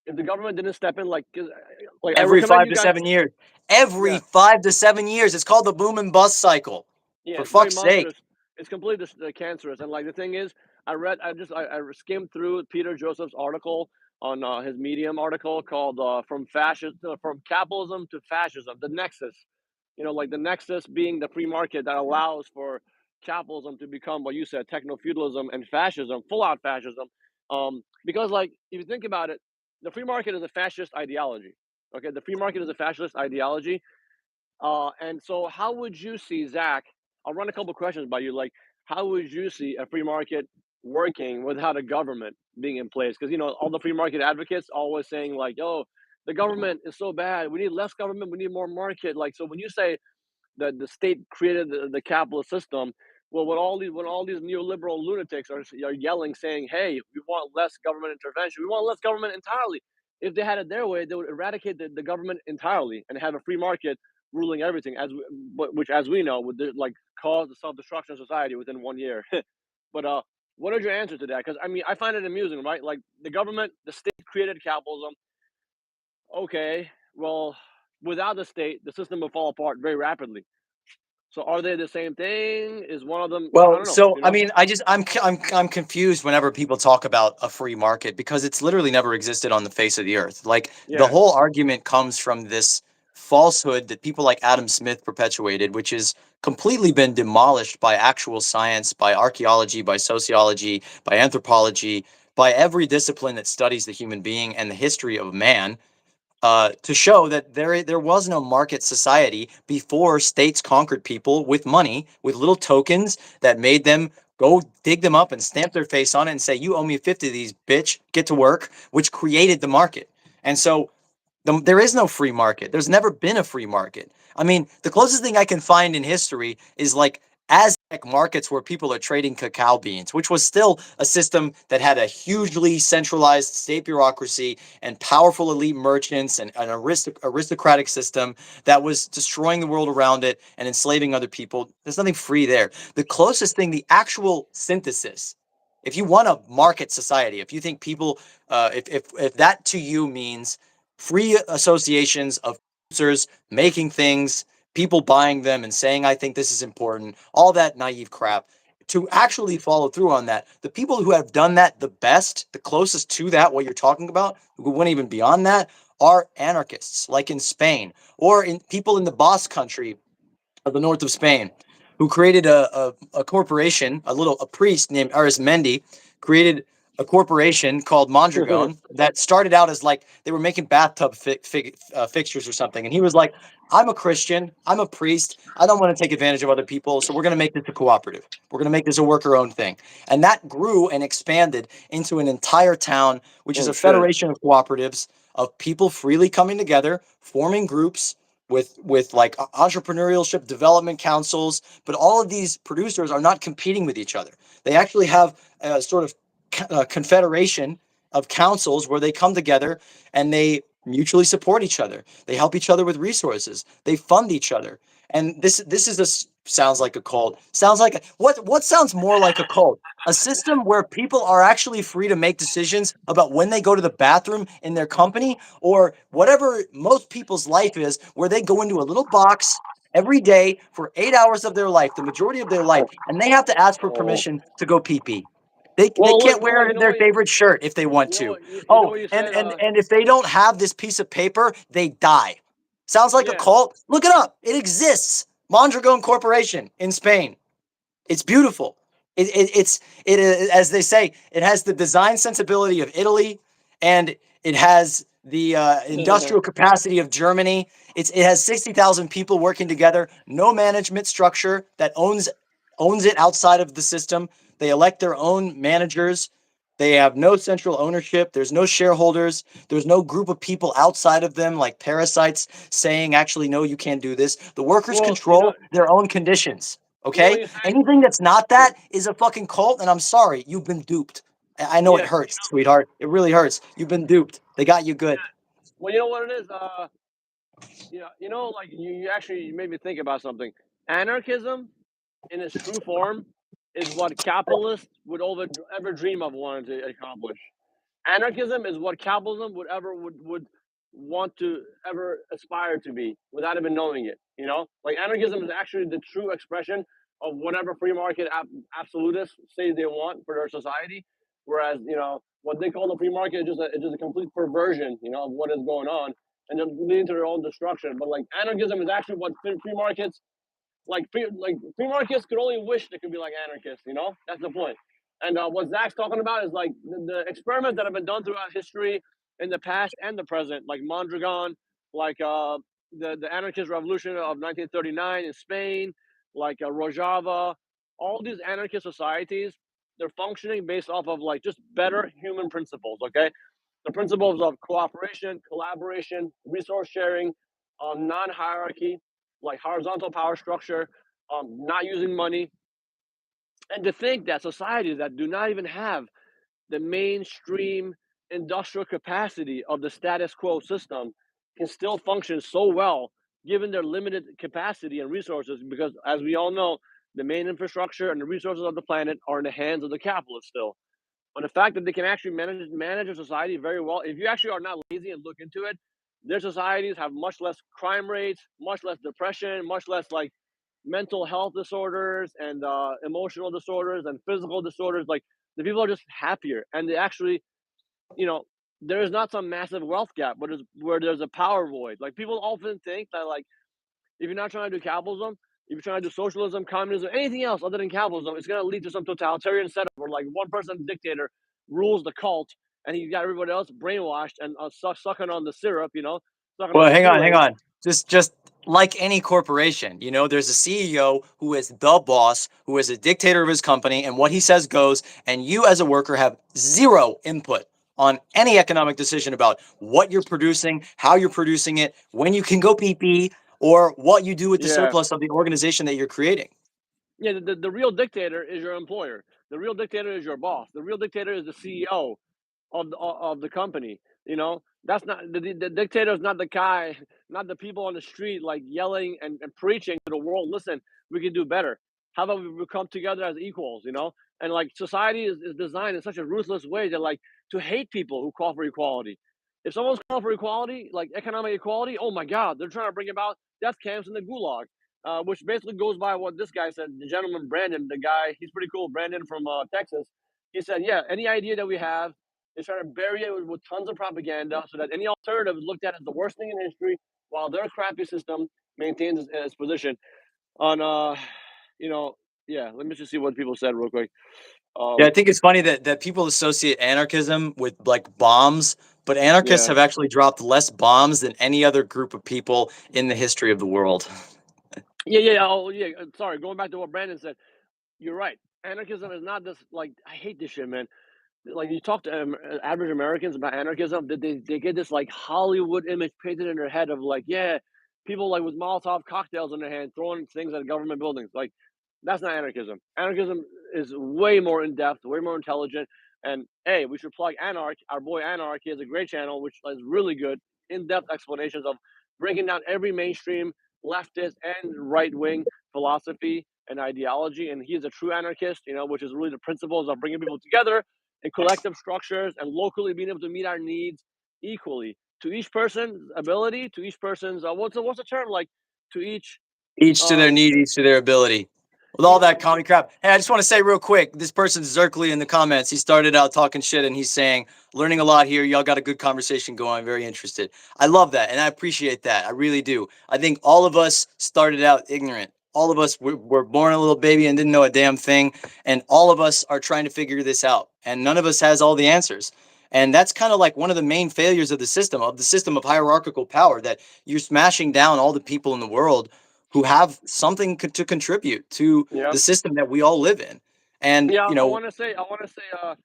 If the government didn't step in, like I Every recommend five you to guys. seven years. Every Yeah, 5 to 7 years. It's called the boom and bust cycle. yeah, For it's very fuck's sake. monstrous. It's completely cancerous. And like the thing is, I skimmed through Peter Joseph's article on his Medium article called "From Capitalism to Fascism: The Nexus." Like the nexus being the free market that allows for capitalism to become what you said, techno-feudalism and fascism, full-out fascism. Because like if you think about it, the free market is a fascist ideology. Okay, the free market is a fascist ideology, and so, how would you see, Zach? I'll run a couple questions by you. Like, how would you see a free market working without a government being in place? Because all the free market advocates always saying like, "Oh, the government is so bad. We need less government. We need more market." Like, so when you say that the state created the capitalist system, well, when all these neoliberal lunatics are yelling, saying, "Hey, we want less government intervention. We want less government entirely." If they had it their way, they would eradicate the government entirely and have a free market ruling everything, which, as we know, would like cause the self destruction of society within 1 year. But what is your answer to that? Because I mean, I find it amusing, right? Like the state created capitalism. Okay, well, without the state, the system would fall apart very rapidly. So are they the same thing? Is one of them? I Well, don't know. so I mean, I'm confused whenever people talk about a free market because it's literally never existed on the face of the earth. Like the Yeah, whole argument comes from this falsehood that people like Adam Smith perpetuated, which has completely been demolished by actual science, by archaeology, by sociology, by anthropology, by every discipline that studies the human being and the history of man, to show that there was no market society before states conquered people with money, with little tokens that made them go dig them up and stamp their face on it and say, you owe me 50 of these, bitch, get to work, which created the market. And so there is no free market. There's never been a free market. I mean, the closest thing I can find in history is like Aztec markets where people are trading cacao beans, which was still a system that had a hugely centralized state bureaucracy and powerful elite merchants and an aristocratic system that was destroying the world around it and enslaving other people. There's nothing free there. The closest thing, the actual synthesis, if you want a market society, if you think people, if that to you means free associations of producers making things, people buying them and saying, I think this is important, all that naive crap. To actually follow through on that, the people who have done that the best, the closest to that, what you're talking about, who went even beyond that, are anarchists, like in Spain, or in people in the Basque country of the north of Spain, who created a corporation, a priest named Arismendi created a corporation called Mondragon that started out as like they were making bathtub fixtures or something. And he was like, I'm a Christian, I'm a priest, I don't want to take advantage of other people, so we're going to make this a cooperative. We're going to make this a worker-owned thing. And that grew and expanded into an entire town, which is a federation of cooperatives of people freely coming together, forming groups, with like entrepreneurship development councils, but all of these producers are not competing with each other. They actually have a sort of confederation of councils where they come together and they mutually support each other. They help each other with resources. They fund each other. And this is a sounds like a cult. Sounds like what sounds more like a cult? A system where people are actually free to make decisions about when they go to the bathroom in their company, or whatever most people's life is, where they go into a little box every day for 8 hours of their life, the majority of their life, and they have to ask for permission to go pee pee. They Well, look, can't wear you know their what, favorite shirt if they want you know to. what, you know Oh, what you and said. and and if they don't have this piece of paper, they die. Sounds like a Yeah. cult? Look it up. It exists. Mondragon Corporation in Spain. It's beautiful. It as they say, it has the design sensibility of Italy, and it has the industrial capacity of Germany. It has 60,000 people working together. No management structure that owns it outside of the system. They elect their own managers. They have no central ownership. There's no shareholders. There's no group of people outside of them like parasites saying, actually, no, you can't do this. The workers Well, you know, control their own conditions. you know what Okay? you say. Anything that's not that is a fucking cult, and I'm sorry, you've been duped. I know it Yeah. hurts, sweetheart. It really hurts. You've been duped. They got you good. Well, you know what it is. Like you actually made me think about something. Anarchism, in its true form, is what capitalists would ever dream of wanting to accomplish. Anarchism is what capitalism would want to ever aspire to be without even knowing it. Like anarchism is actually the true expression of whatever free market absolutists say they want for their society. Whereas what they call the free market is just a complete perversion, of what is going on, and just leading to their own destruction. But like anarchism is actually what free markets free markets could only wish they could be like anarchists. That's the point. And what Zach's talking about is like the experiments that have been done throughout history in the past and the present, like Mondragon, like the anarchist revolution of 1939 in Spain, like Rojava. All these anarchist societies, they're functioning based off of like just better human principles. Okay, the principles of cooperation, collaboration, resource sharing, non-hierarchy, like horizontal power structure, not using money, and to think that societies that do not even have the mainstream industrial capacity of the status quo system can still function so well given their limited capacity and resources, because as we all know, the main infrastructure and the resources of the planet are in the hands of the capitalists still. But the fact that they can actually manage a society very well, if you actually are not lazy and look into it, their societies have much less crime rates, much less depression, much less like mental health disorders and emotional disorders and physical disorders. Like the people are just happier, and they actually, you know, there is not some massive wealth gap, but where there's a power void. Like people often think that like if you're not trying to do capitalism, if you're trying to do socialism, communism, anything else other than capitalism, it's going to lead to some totalitarian setup where like one person dictator rules the cult, and he's got everybody else brainwashed and sucking on the syrup, sucking on Well, the hang on, hang Kool-Aid. on. just like any corporation, there's a CEO who is the boss, who is a dictator of his company, and what he says goes, and you as a worker have zero input on any economic decision about what you're producing, how you're producing it, when you can go pee pee, or what you do with the Yeah. surplus of the organization that you're creating. Yeah, the real dictator is your employer. The real dictator is your boss. The real dictator is the CEO of the company. That's not the dictator is not the guy, not the people on the street like yelling and preaching to the world. Listen, we can do better. How about we come together as equals? And like society is designed in such a ruthless way that like to hate people who call for equality. If someone's calling for equality, like economic equality, oh my God, they're trying to bring about death camps in the gulag. Which basically goes by what this guy said. The gentleman Brandon, the guy, he's pretty cool. Brandon from Texas. He said, "Yeah, any idea that we have is trying to bury it with tons of propaganda, so that any alternative is looked at as the worst thing in history, while their crappy system maintains its position." On, you know, yeah. Let me just see what people said real quick. Yeah, I Um, think it's funny that people associate anarchism with like bombs, but anarchists yeah, have actually dropped less bombs than any other group of people in the history of the world. yeah. Oh, yeah. Sorry, going back to what Brandon said. You're right. Anarchism is not this like I hate this shit, man. Like you talk to average Americans about anarchism, they get this like Hollywood image painted in their head of like, yeah, people like with Molotov cocktails in their hand throwing things at government buildings. Like that's not anarchism. Anarchism is way more in depth, way more intelligent. And hey, we should plug Anarch. Our boy Anarch, he has a great channel which is really good, in depth explanations of breaking down every mainstream leftist and right wing philosophy and ideology. And he is a true anarchist, which is really the principles of bringing people together in collective structures and locally being able to meet our needs equally to each person's ability, to each person's what's the term like to each Each to their um need, each to their ability. With all yeah that comedy crap. Hey, I just want to say real quick, this person's Zerkly in the comments. He started out talking shit and he's saying, learning a lot here. Y'all got a good conversation going. I'm very interested. I love that and I appreciate that. I really do. I think all of us started out ignorant. All of us were born a little baby and didn't know a damn thing. And all of us are trying to figure this out. And none of us has all the answers. And that's kind of like one of the main failures of the system of hierarchical power, that you're smashing down all the people in the world who have something to contribute to yeah the system that we all live in. And, yeah I want to say a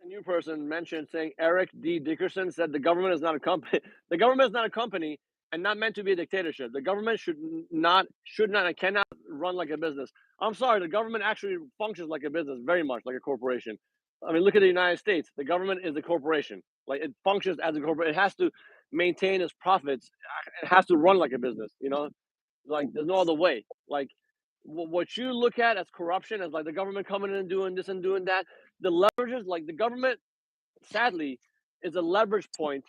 new person mentioned saying Eric D. Dickerson said the government is not a company. The government is not a company and not meant to be a dictatorship. The government should not and cannot run like a business. I'm sorry, the government actually functions like a business, very much like a corporation. I mean, look at the United States. The government is a corporation. Like it functions as a corporation. It has to maintain its profits. It has to run like a business. Like there's no other way. Like what you look at as corruption, as like the government coming in and doing this and doing that, the leverages, like the government, sadly, is a leverage point,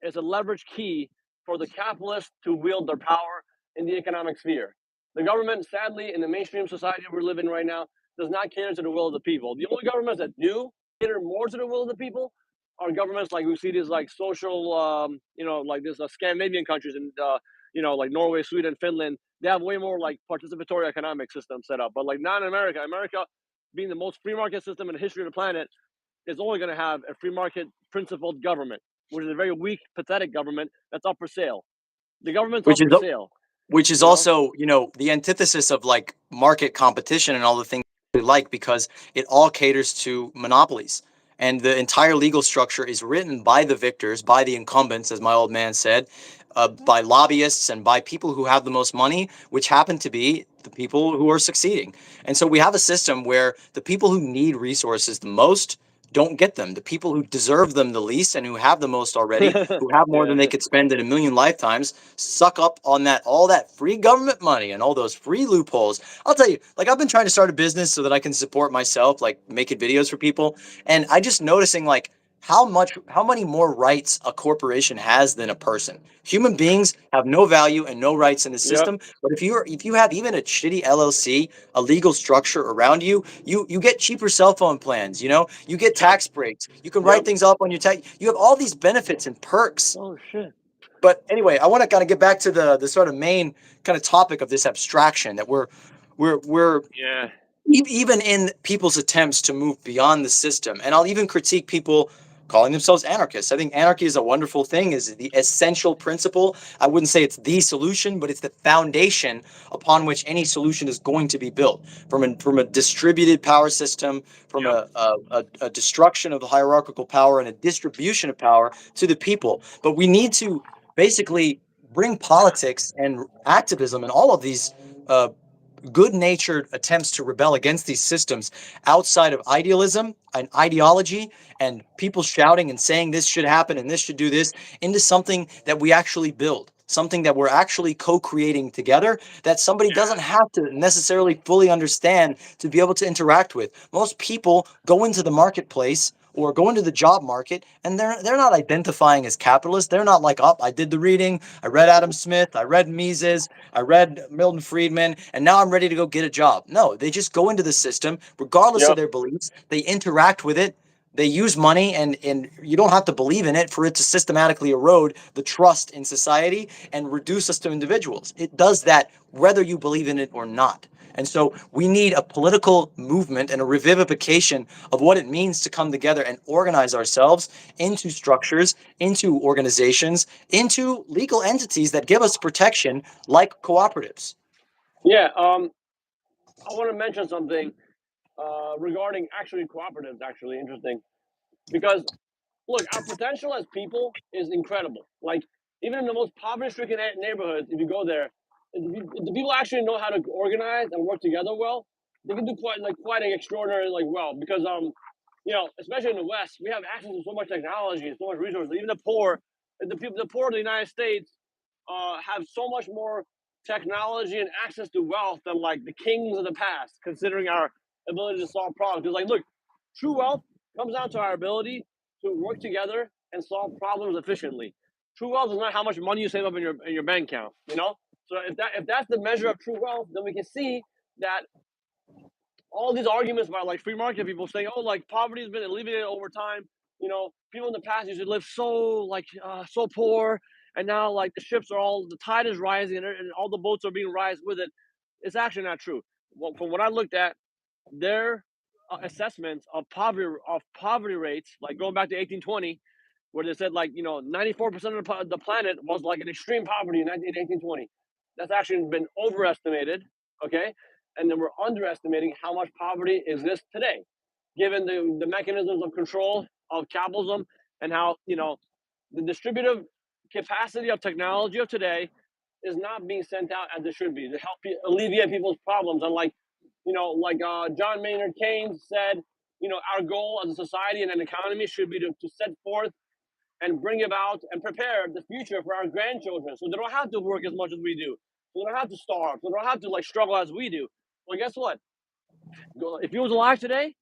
is a leverage key for the capitalists to wield their power in the economic sphere. The government, sadly, in the mainstream society we're living right now, does not cater to the will of the people. The only governments that do cater more to the will of the people are governments like we see these like social, like this Scandinavian countries and like Norway, Sweden, Finland. They have way more like participatory economic systems set up. But like not in America. America, being the most free market system in the history of the planet, is only going to have a free market principled government, which is a very weak, pathetic government that's up for sale. The government's up which is for sale, which is you know? also, the antithesis of like market competition and all the things we like, because it all caters to monopolies. And the entire legal structure is written by the victors, by the incumbents, as my old man said, by lobbyists and by people who have the most money, which happen to be the people who are succeeding. And so we have a system where the people who need resources the most don't get them. The people who deserve them the least and who have the most already, who have more Yeah, than they could spend in a million lifetimes, suck up on that all that free government money and all those free loopholes. I'll tell you, like I've been trying to start a business so that I can support myself, like making videos for people, and I just noticing like how many more rights a corporation has than a person. Human beings have no value and no rights in the yep, system, but if you have even a shitty LLC, a legal structure around you, you get cheaper cell phone plans, you get tax breaks, you can write yep. things up on your tax, you have all these benefits and perks. Oh shit. But anyway, I want to kind of get back to the sort of main kind of topic of this abstraction, that we're Yeah, even in people's attempts to move beyond the system. And I'll even critique people calling themselves anarchists. I think anarchy is a wonderful thing, is the essential principle. I wouldn't say it's the solution, but it's the foundation upon which any solution is going to be built. From a distributed power system, from Yep. a destruction of the hierarchical power and a distribution of power to the people. But we need to basically bring politics and activism and all of these uh, good-natured attempts to rebel against these systems outside of idealism and ideology and people shouting and saying this should happen and this should do this into something that we actually build, something that we're actually co-creating together, that somebody doesn't have to necessarily fully understand to be able to interact with. Most people go into the marketplace or go into the job market and they're not identifying as capitalists. They're not like, oh, I did the reading, I read Adam Smith, I read Mises, I read Milton Friedman, and now I'm ready to go get a job. No, they just go into the system regardless of Yep. their beliefs. They interact with it. They use money, and you don't have to believe in it for it to systematically erode the trust in society and reduce us to individuals. It does that whether you believe in it or not. And so we need a political movement and a revivification of what it means to come together and organize ourselves into structures, into organizations, into legal entities that give us protection like cooperatives. Yeah. I want to mention something regarding actually cooperatives. Actually, interesting because look, our potential as people is incredible. Like even in the most poverty-stricken neighborhoods, if you go there, if the people actually know how to organize and work together well, they can do quite an extraordinary well because especially in the West, we have access to so much technology and so much resources. Even the poor of the United States have so much more technology and access to wealth than like the kings of the past, considering our ability to solve problems. Because look, true wealth comes down to our ability to work together and solve problems efficiently. True wealth is not how much money you save up in your bank account. So if that's the measure of true wealth, then we can see that all these arguments by like free market people saying, oh, like poverty has been alleviated over time. People in the past used to live so poor, and now like the tide is rising and all the boats are being raised with it. It's actually not true. Well, from what I looked at, their assessments of poverty rates, like going back to 1820, where they said 94% of the planet was like an extreme poverty in 1820. That's actually been overestimated, okay? And then we're underestimating how much poverty exists today, given the mechanisms of control of capitalism and how the distributive capacity of technology of today is not being sent out as it should be to help alleviate people's problems. And John Maynard Keynes said, our goal as a society and an economy should be to set forth and bring about and prepare the future for our grandchildren so they don't have to work as much as we do. So they don't have to starve. So they don't have to struggle as we do. Well, guess what? If he was alive today,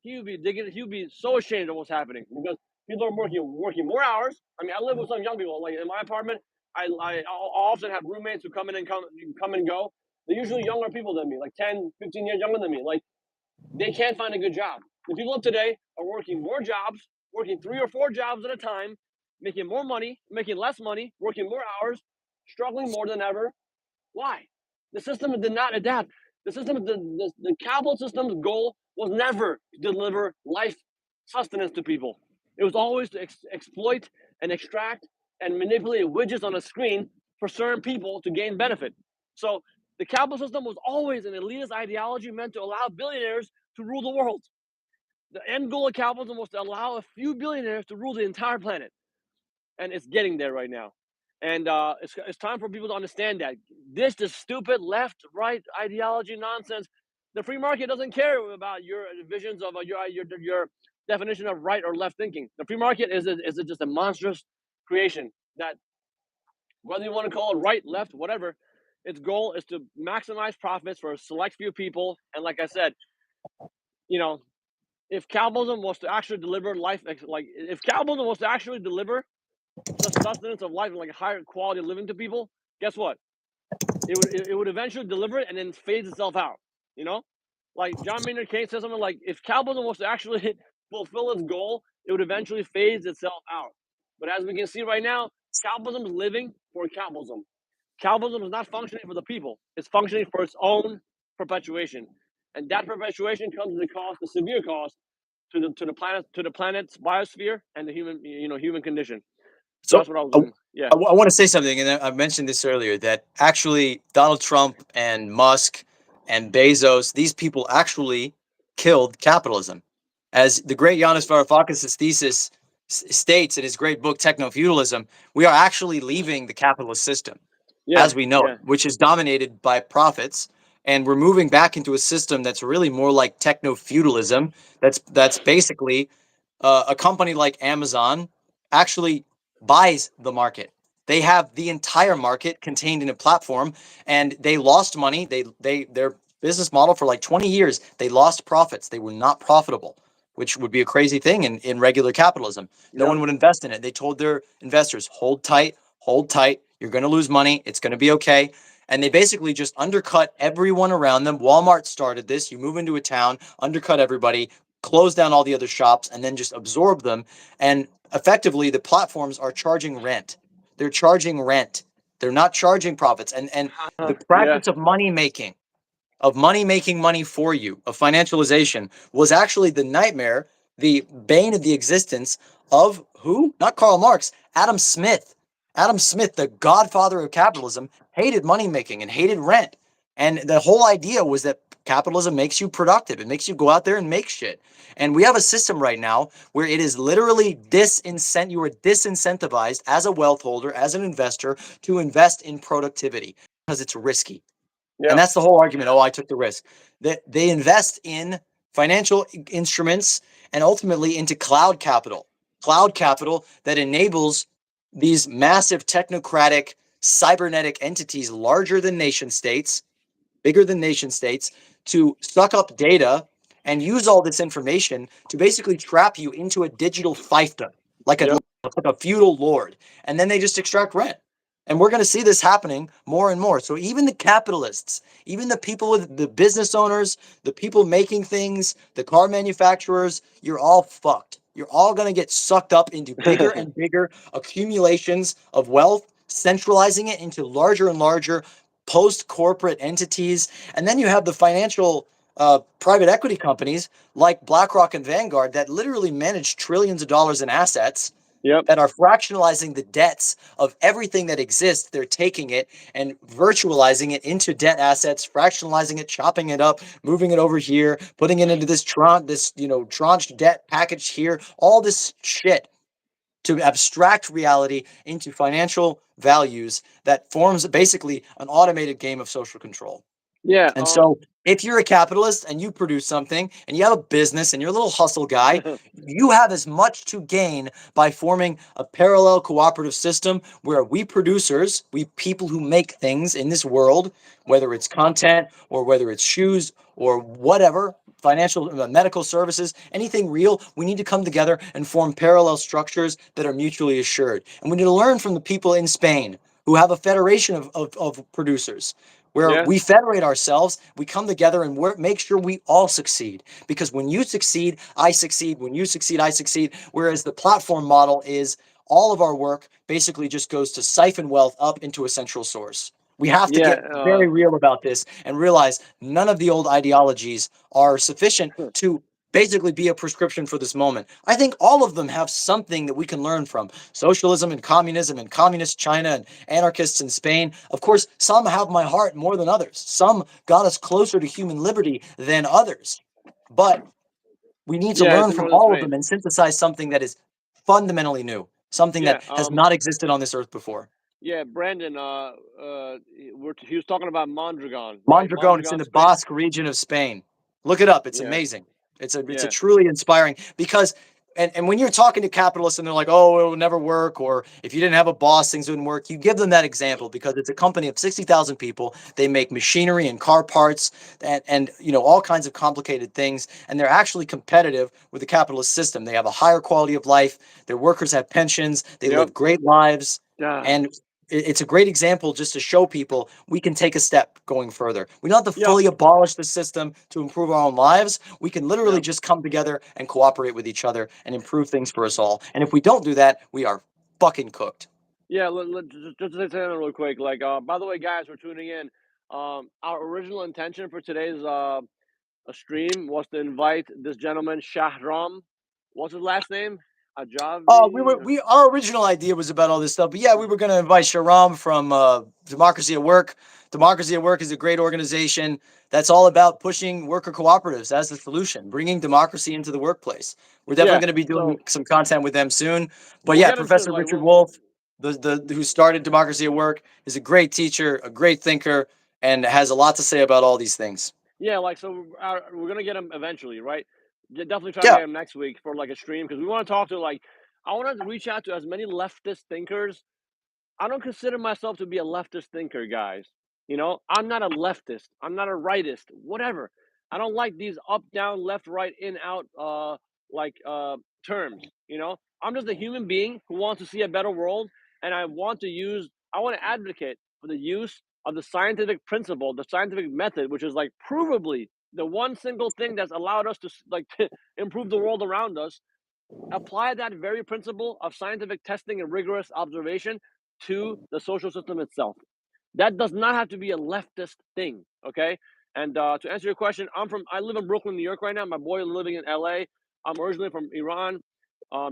he would be digging. He would be so ashamed of what's happening because people are working more hours. I mean, I live with some young people. Like in my apartment, I often have roommates who come in and come and go. They're usually younger people than me, like 10, 15 years younger than me. Like they can't find a good job. The people of today are working more jobs, working 3 or 4 jobs at a time, making more money, making less money, working more hours, struggling more than ever. Why? The system did not adapt. The capital system's goal was never to deliver life sustenance to people. It was always to exploit and extract and manipulate widgets on a screen for certain people to gain benefit. So the capital system was always an elitist ideology meant to allow billionaires to rule the world. The end goal of capitalism was to allow a few billionaires to rule the entire planet. And it's getting there right now. And it's time for people to understand that this stupid left right ideology nonsense. The free market doesn't care about your visions of your definition of right or left thinking. The free market is just a monstrous creation that, whether you want to call it right, left, whatever, its goal is to maximize profits for a select few people. And like I said, if capitalism was to actually deliver life, if capitalism was to actually deliver sustenance of life and like a higher quality of living to people, guess what? It would eventually deliver it and then fades itself out. Like John Maynard Keynes says something like, if capitalism was to actually fulfill its goal, it would eventually phase itself out. But as we can see right now, capitalism is living for capitalism. Capitalism is not functioning for the people; it's functioning for its own perpetuation, and that perpetuation comes at a cost, a severe cost, to the planet's biosphere and the human condition. So So that's what I was I, doing. Yeah. I want to say something, and I mentioned this earlier, that actually Donald Trump and Musk and Bezos, these people actually killed capitalism. As the great Yanis Varoufakis' thesis states in his great book, Techno-feudalism, we are actually leaving the capitalist system Yeah. as we know it, Yeah. which is dominated by profits. And we're moving back into a system that's really more like techno-feudalism. That's basically a company like Amazon actually buys the market. They have the entire market contained in a platform, and they lost money. Their business model for like 20 years, they lost profits. They were not profitable, which would be a crazy thing in regular capitalism. No Yep. one would invest in it. They told their investors, hold tight, hold tight. You're going to lose money. It's going to be okay. And they basically just undercut everyone around them. Walmart started this. You move into a town, undercut everybody, close down all the other shops, and then just absorb them. And effectively, the platforms are charging rent. They're charging rent. They're not charging profits. And the Yeah. practice of money making money for you, of financialization, was actually the nightmare, the bane of the existence of who? Not Karl Marx, Adam Smith. Adam Smith, the godfather of capitalism, hated money making and hated rent. And the whole idea was that capitalism makes you productive. It makes you go out there and make shit. And we have a system right now where it is literally you are disincentivized as a wealth holder, as an investor, to invest in productivity because it's risky. And Yeah. that's the whole argument. Oh, I took the risk. That they invest in financial instruments and ultimately into cloud capital that enables these massive technocratic cybernetic entities larger than nation states, bigger than nation states, to suck up data and use all this information to basically trap you into a digital fiefdom, like a Yep. like a feudal lord, and then they just extract rent. And we're going to see this happening more and more. So even the capitalists, even the people with the business owners, the people making things, the car manufacturers, you're all fucked. You're all going to get sucked up into bigger and bigger accumulations of wealth, centralizing it into larger and larger post corporate entities. And then you have the financial private equity companies like BlackRock and Vanguard that literally manage trillions of dollars in assets Yep. that are fractionalizing the debts of everything that exists. They're taking it and virtualizing it into debt assets, fractionalizing it, chopping it up, moving it over here, putting it into this tranched debt package here, all this shit to abstract reality into financial values that forms basically an automated game of social control. Yeah. And so if you're a capitalist and you produce something and you have a business and you're a little hustle guy, you have as much to gain by forming a parallel cooperative system where we producers, we people who make things in this world, whether it's content or whether it's shoes or whatever, financial, medical services, anything real, we need to come together and form parallel structures that are mutually assured. And we need to learn from the people in Spain who have a federation of producers where Yeah. we federate ourselves, we come together and make sure we all succeed. Because when you succeed, I succeed. When you succeed, I succeed. Whereas the platform model is all of our work basically just goes to siphon wealth up into a central source. We have to Yeah. get very real about this and realize none of the old ideologies are sufficient to basically be a prescription for this moment. I think all of them have something that we can learn from. Socialism and communist China and anarchists in Spain. Of course, some have my heart more than others. Some got us closer to human liberty than others. But we need to Yeah. It's learn in from Northern all of Spain. them and synthesize something that is fundamentally new, something Yeah. that has not existed on this earth before. Yeah. Brandon. He was talking about Mondragon, right? Mondragon, it's in Mondragon, the Spain. Basque region of Spain. Look it up. It's Yeah. amazing. It's a Yeah. truly inspiring because and when you're talking to capitalists and they're like, oh, it will never work, or if you didn't have a boss, things wouldn't work, you give them that example because it's a company of 60,000 people. They make machinery and car parts and all kinds of complicated things, and they're actually competitive with the capitalist system. They have a higher quality of life. Their workers have pensions. They Yep. live great lives. Yeah. And it's a great example just to show people we can take a step going further. We don't have to Yep. fully abolish the system to improve our own lives. We can literally Yep. just come together and cooperate with each other and improve things for us all. And if we don't do that, we are fucking cooked. Yeah, just to say something real quick. Like, by the way, guys, for tuning in. Our original intention for today's a stream was to invite this gentleman Shahram. What's his last name? Ajavi. Our original idea was about all this stuff, but yeah, we were going to invite Sharam from Democracy at Work. Democracy at Work is a great organization that's all about pushing worker cooperatives as the solution, bringing democracy into the workplace. We're definitely Yeah. going to be doing So some content with them soon. But we'll yeah, get into it. Professor Like, Richard Wolff, the who started Democracy at Work, is a great teacher, a great thinker, and has a lot to say about all these things. yeah, like so we're gonna get him eventually, right? Definitely try to Yeah. get him next week for like a stream because we want to talk to like I want to reach out to as many leftist thinkers. I don't consider myself to be a leftist thinker, guys. You know, I'm not a leftist. I'm not a rightist. Whatever. I don't like these up, down, left, right, in, out, like terms. You know, I'm just a human being who wants to see a better world, and I want to use. I want to advocate for the use of the scientific principle, the scientific method, which is like provably the one single thing that's allowed us to like to improve the world around us. Apply that very principle of scientific testing and rigorous observation to the social system itself. That does not have to be a leftist thing, okay? And to answer your question, I live in Brooklyn, New York right now. My boy is living in LA. I'm originally from Iran.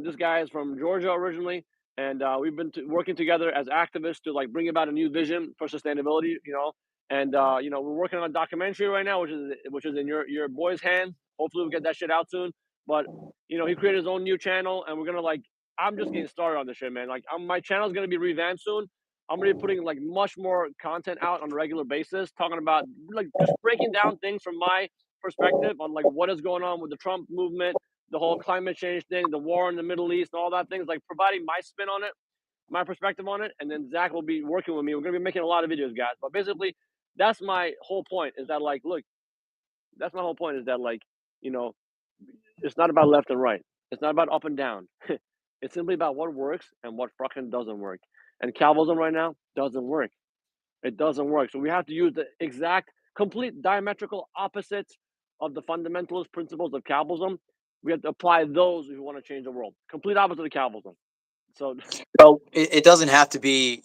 This guy is from Georgia originally, and we've been working together as activists to like bring about a new vision for sustainability. You know, and we're working on a documentary right now, which is in your boy's hands. Hopefully, we'll get that shit out soon. But he created his own new channel, and we're gonna like. I'm just getting started on this shit, man. Like, my channel is gonna be revamped soon. I'm gonna be putting like much more content out on a regular basis, talking about like just breaking down things from my perspective on like what is going on with the Trump movement, the whole climate change thing, the war in the Middle East, and all that things. Like providing my spin on it, my perspective on it, and then Zach will be working with me. We're gonna be making a lot of videos, guys. But basically, that's my whole point. Is that like, look, that's my whole point. Is that like, you know, it's not about left and right. It's not about up and down. It's simply about what works and what fucking doesn't work. And capitalism right now doesn't work. It doesn't work. So we have to use the exact, complete diametrical opposites of the fundamentalist principles of capitalism. We have to apply those if we want to change the world. Complete opposite of capitalism. So Well, it doesn't have to be,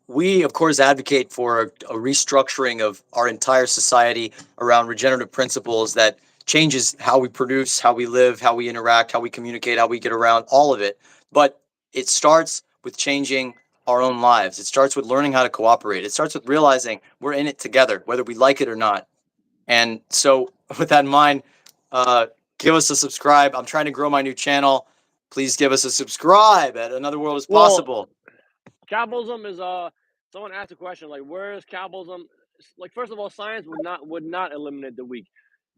we of course advocate for a restructuring of our entire society around regenerative principles that changes how we produce, how we live, how we interact, how we communicate, how we get around, all of it. But it starts with changing our own lives. It starts with learning how to cooperate. It starts with realizing we're in it together, whether we like it or not. And so, with that in mind, uh, give us a subscribe. I'm trying to grow my new channel. Please give us a subscribe at Another World is well, Possible. capitalism is someone asked a question like where is capitalism, like first of all, science would not eliminate the weak.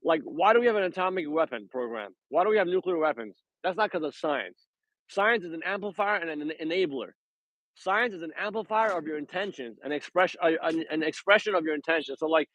Like, why do we have an atomic weapon program? Why do we have nuclear weapons? That's not because of science. Science is an amplifier and an enabler. Science is an amplifier of your intentions, an expression of your intentions. So like,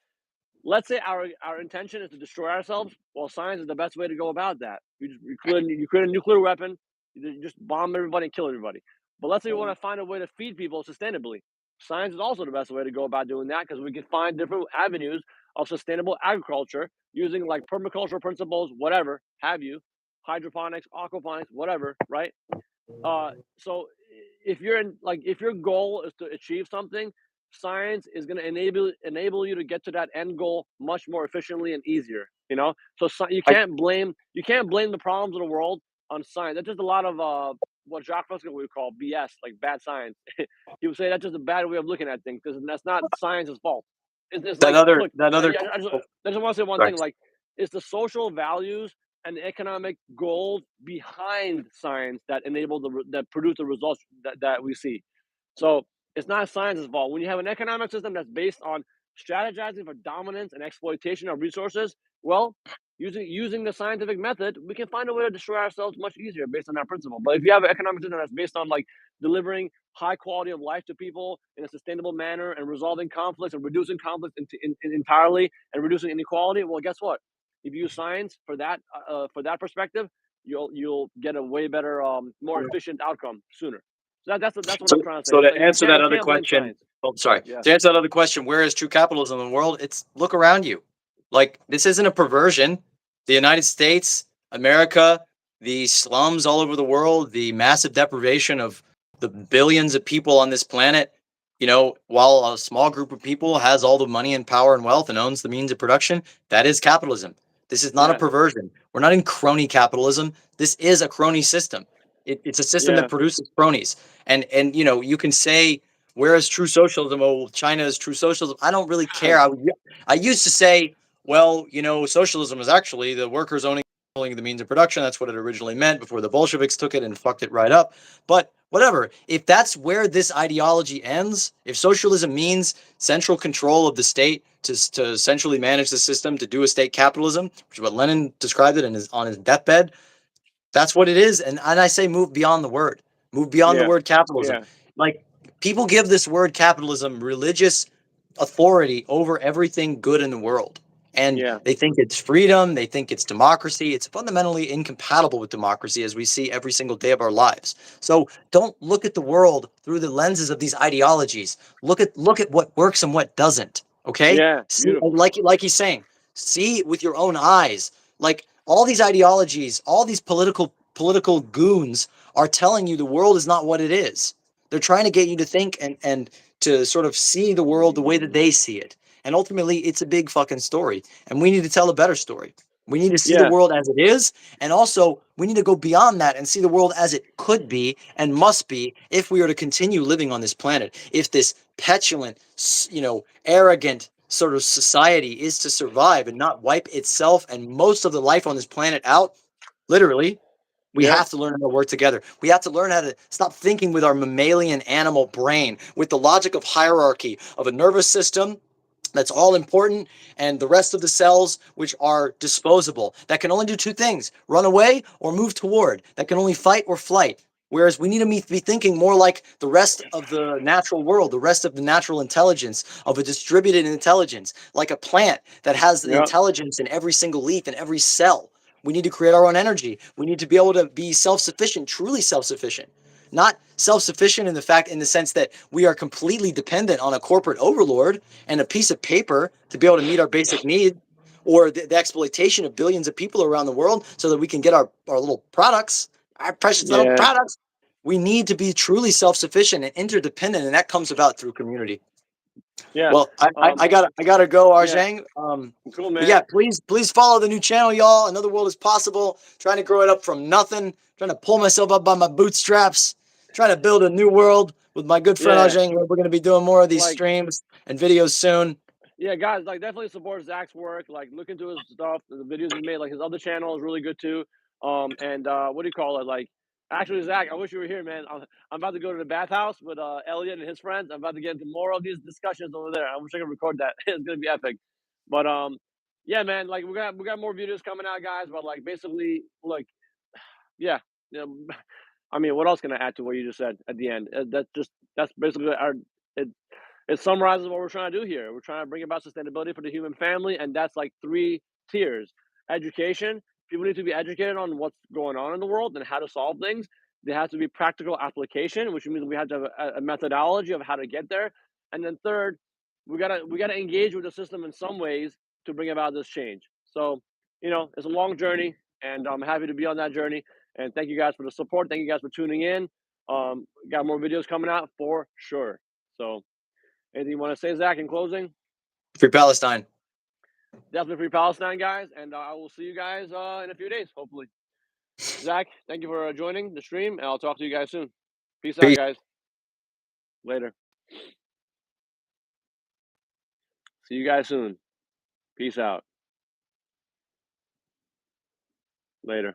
let's say our intention is to destroy ourselves. Well, science is the best way to go about that. You create a nuclear weapon, you just bomb everybody and kill everybody. But let's say you want to find a way to feed people sustainably. Science is also the best way to go about doing that because we can find different avenues of sustainable agriculture using like permacultural principles, whatever have you, hydroponics, aquaponics, whatever, right? So if if your goal is to achieve something, science is going to enable you to get to that end goal much more efficiently and easier. So I, you can't blame the problems of the world on science. That's just a lot of what Jacques Fresco would call BS, like bad science. He would say that's just a bad way of looking at things because that's not science's fault. It's that like, other look, that other. Oh, I just want to say one sorry. thing. Like, it's the social values and the economic goals behind science that that produce the results that we see. So it's not science's fault. When you have an economic system that's based on strategizing for dominance and exploitation of resources, well, using the scientific method, we can find a way to destroy ourselves much easier based on that principle. But if you have an economic system that's based on like delivering high quality of life to people in a sustainable manner and resolving conflicts and reducing conflicts entirely and reducing inequality, well, guess what? If you use science for that perspective, you'll get a way better, more efficient outcome sooner. So that's what So, I'm trying to say. so It's to like answer that you other can't blame question, science. oh, sorry. Yeah. To answer that other question, where is true capitalism in the world? It's look around you. Like this isn't a perversion. The United States, America, the slums all over the world, the massive deprivation of the billions of people on this planet. While a small group of people has all the money and power and wealth and owns the means of production, that is capitalism. This is not a Yeah. perversion. We're not in crony capitalism. This is a crony system. It's a system Yeah. that produces cronies. And you know, you can say, where is true socialism? Oh, China is true socialism. I don't really care. I used to say, well, you know, socialism is actually the workers owning the means of production. That's what it originally meant before the Bolsheviks took it and fucked it right up. But whatever, if that's where this ideology ends, if socialism means central control of the state to centrally manage the system, to do a state capitalism, which is what Lenin described it on his deathbed, that's what it is. And I say move beyond the word. Move beyond the Yeah. word capitalism. Yeah. Like, people give this word capitalism religious authority over everything good in the world. And Yeah. they think it's freedom, they think it's democracy. It's fundamentally incompatible with democracy, as we see every single day of our lives. So don't look at the world through the lenses of these ideologies. Look at what works and what doesn't. Okay? Yeah. See, Beautiful. like he's saying, see it with your own eyes. Like, all these ideologies, all these political goons are telling you the world is not what it is. They're trying to get you to think and to sort of see the world the way that they see it. And ultimately, it's a big fucking story. And we need to tell a better story. We need to see the Yeah. world as it is. And also, we need to go beyond that and see the world as it could be and must be if we are to continue living on this planet. If this petulant, arrogant sort of society is to survive and not wipe itself and most of the life on this planet out, literally, we Yep. have to learn how to work together. We have to learn how to stop thinking with our mammalian animal brain, with the logic of hierarchy, of a nervous system that's all important, and the rest of the cells, which are disposable, that can only do two things: run away or move toward, that can only fight or flight. Whereas we need to be thinking more like the rest of the natural world, the rest of the natural intelligence, of a distributed intelligence, like a plant that has the Yep. intelligence in every single leaf, in every cell. We need to create our own energy. We need to be able to be self-sufficient, truly self-sufficient. Not self-sufficient in the sense that we are completely dependent on a corporate overlord and a piece of paper to be able to meet our basic need, or the exploitation of billions of people around the world so that we can get our little products, our precious little Yeah. products. We need to be truly self-sufficient and interdependent, and that comes about through community. Yeah. Well, I, Um. I gotta go, Yeah. Arjang. Cool, But man. yeah, please follow the new channel, y'all. Another World is Possible. Trying to grow it up from nothing. Trying to pull myself up by my bootstraps. Trying to build a new world with my good friend Yeah. Arjang. We're gonna be doing more of these Like, streams and videos soon. yeah, guys, like definitely support Zach's work. Like, look into his stuff, the videos he's made. Like his other channel is really good too. And what do you call it? Like, actually, Zach, I wish you were here, man. I'm about to go to the bathhouse with Elliot and his friends. I'm about to get into more of these discussions over there. I wish I could record that. It's gonna be epic. But yeah, man. Like we got more videos coming out, guys. But like basically, like, yeah, you know, I mean, what else can I add to what you just said at the end? That's basically our. It, it summarizes what we're trying to do here. We're trying to bring about sustainability for the human family, and that's like three tiers. Education. People need to be educated on what's going on in the world and how to solve things. There has to be practical application, which means we have to have a methodology of how to get there. And then third, we gotta engage with the system in some ways to bring about this change. So, it's a long journey, and I'm happy to be on that journey. And thank you guys for the support. Thank you guys for tuning in. Got more videos coming out for sure. So, anything you want to say, Zach, in closing? Free Palestine. Definitely free Palestine, guys. And I will see you guys in a few days, hopefully. Zach, thank you for joining the stream, and I'll talk to you guys soon. Peace out, Peace. guys. Later. See you guys soon. Peace out. Later.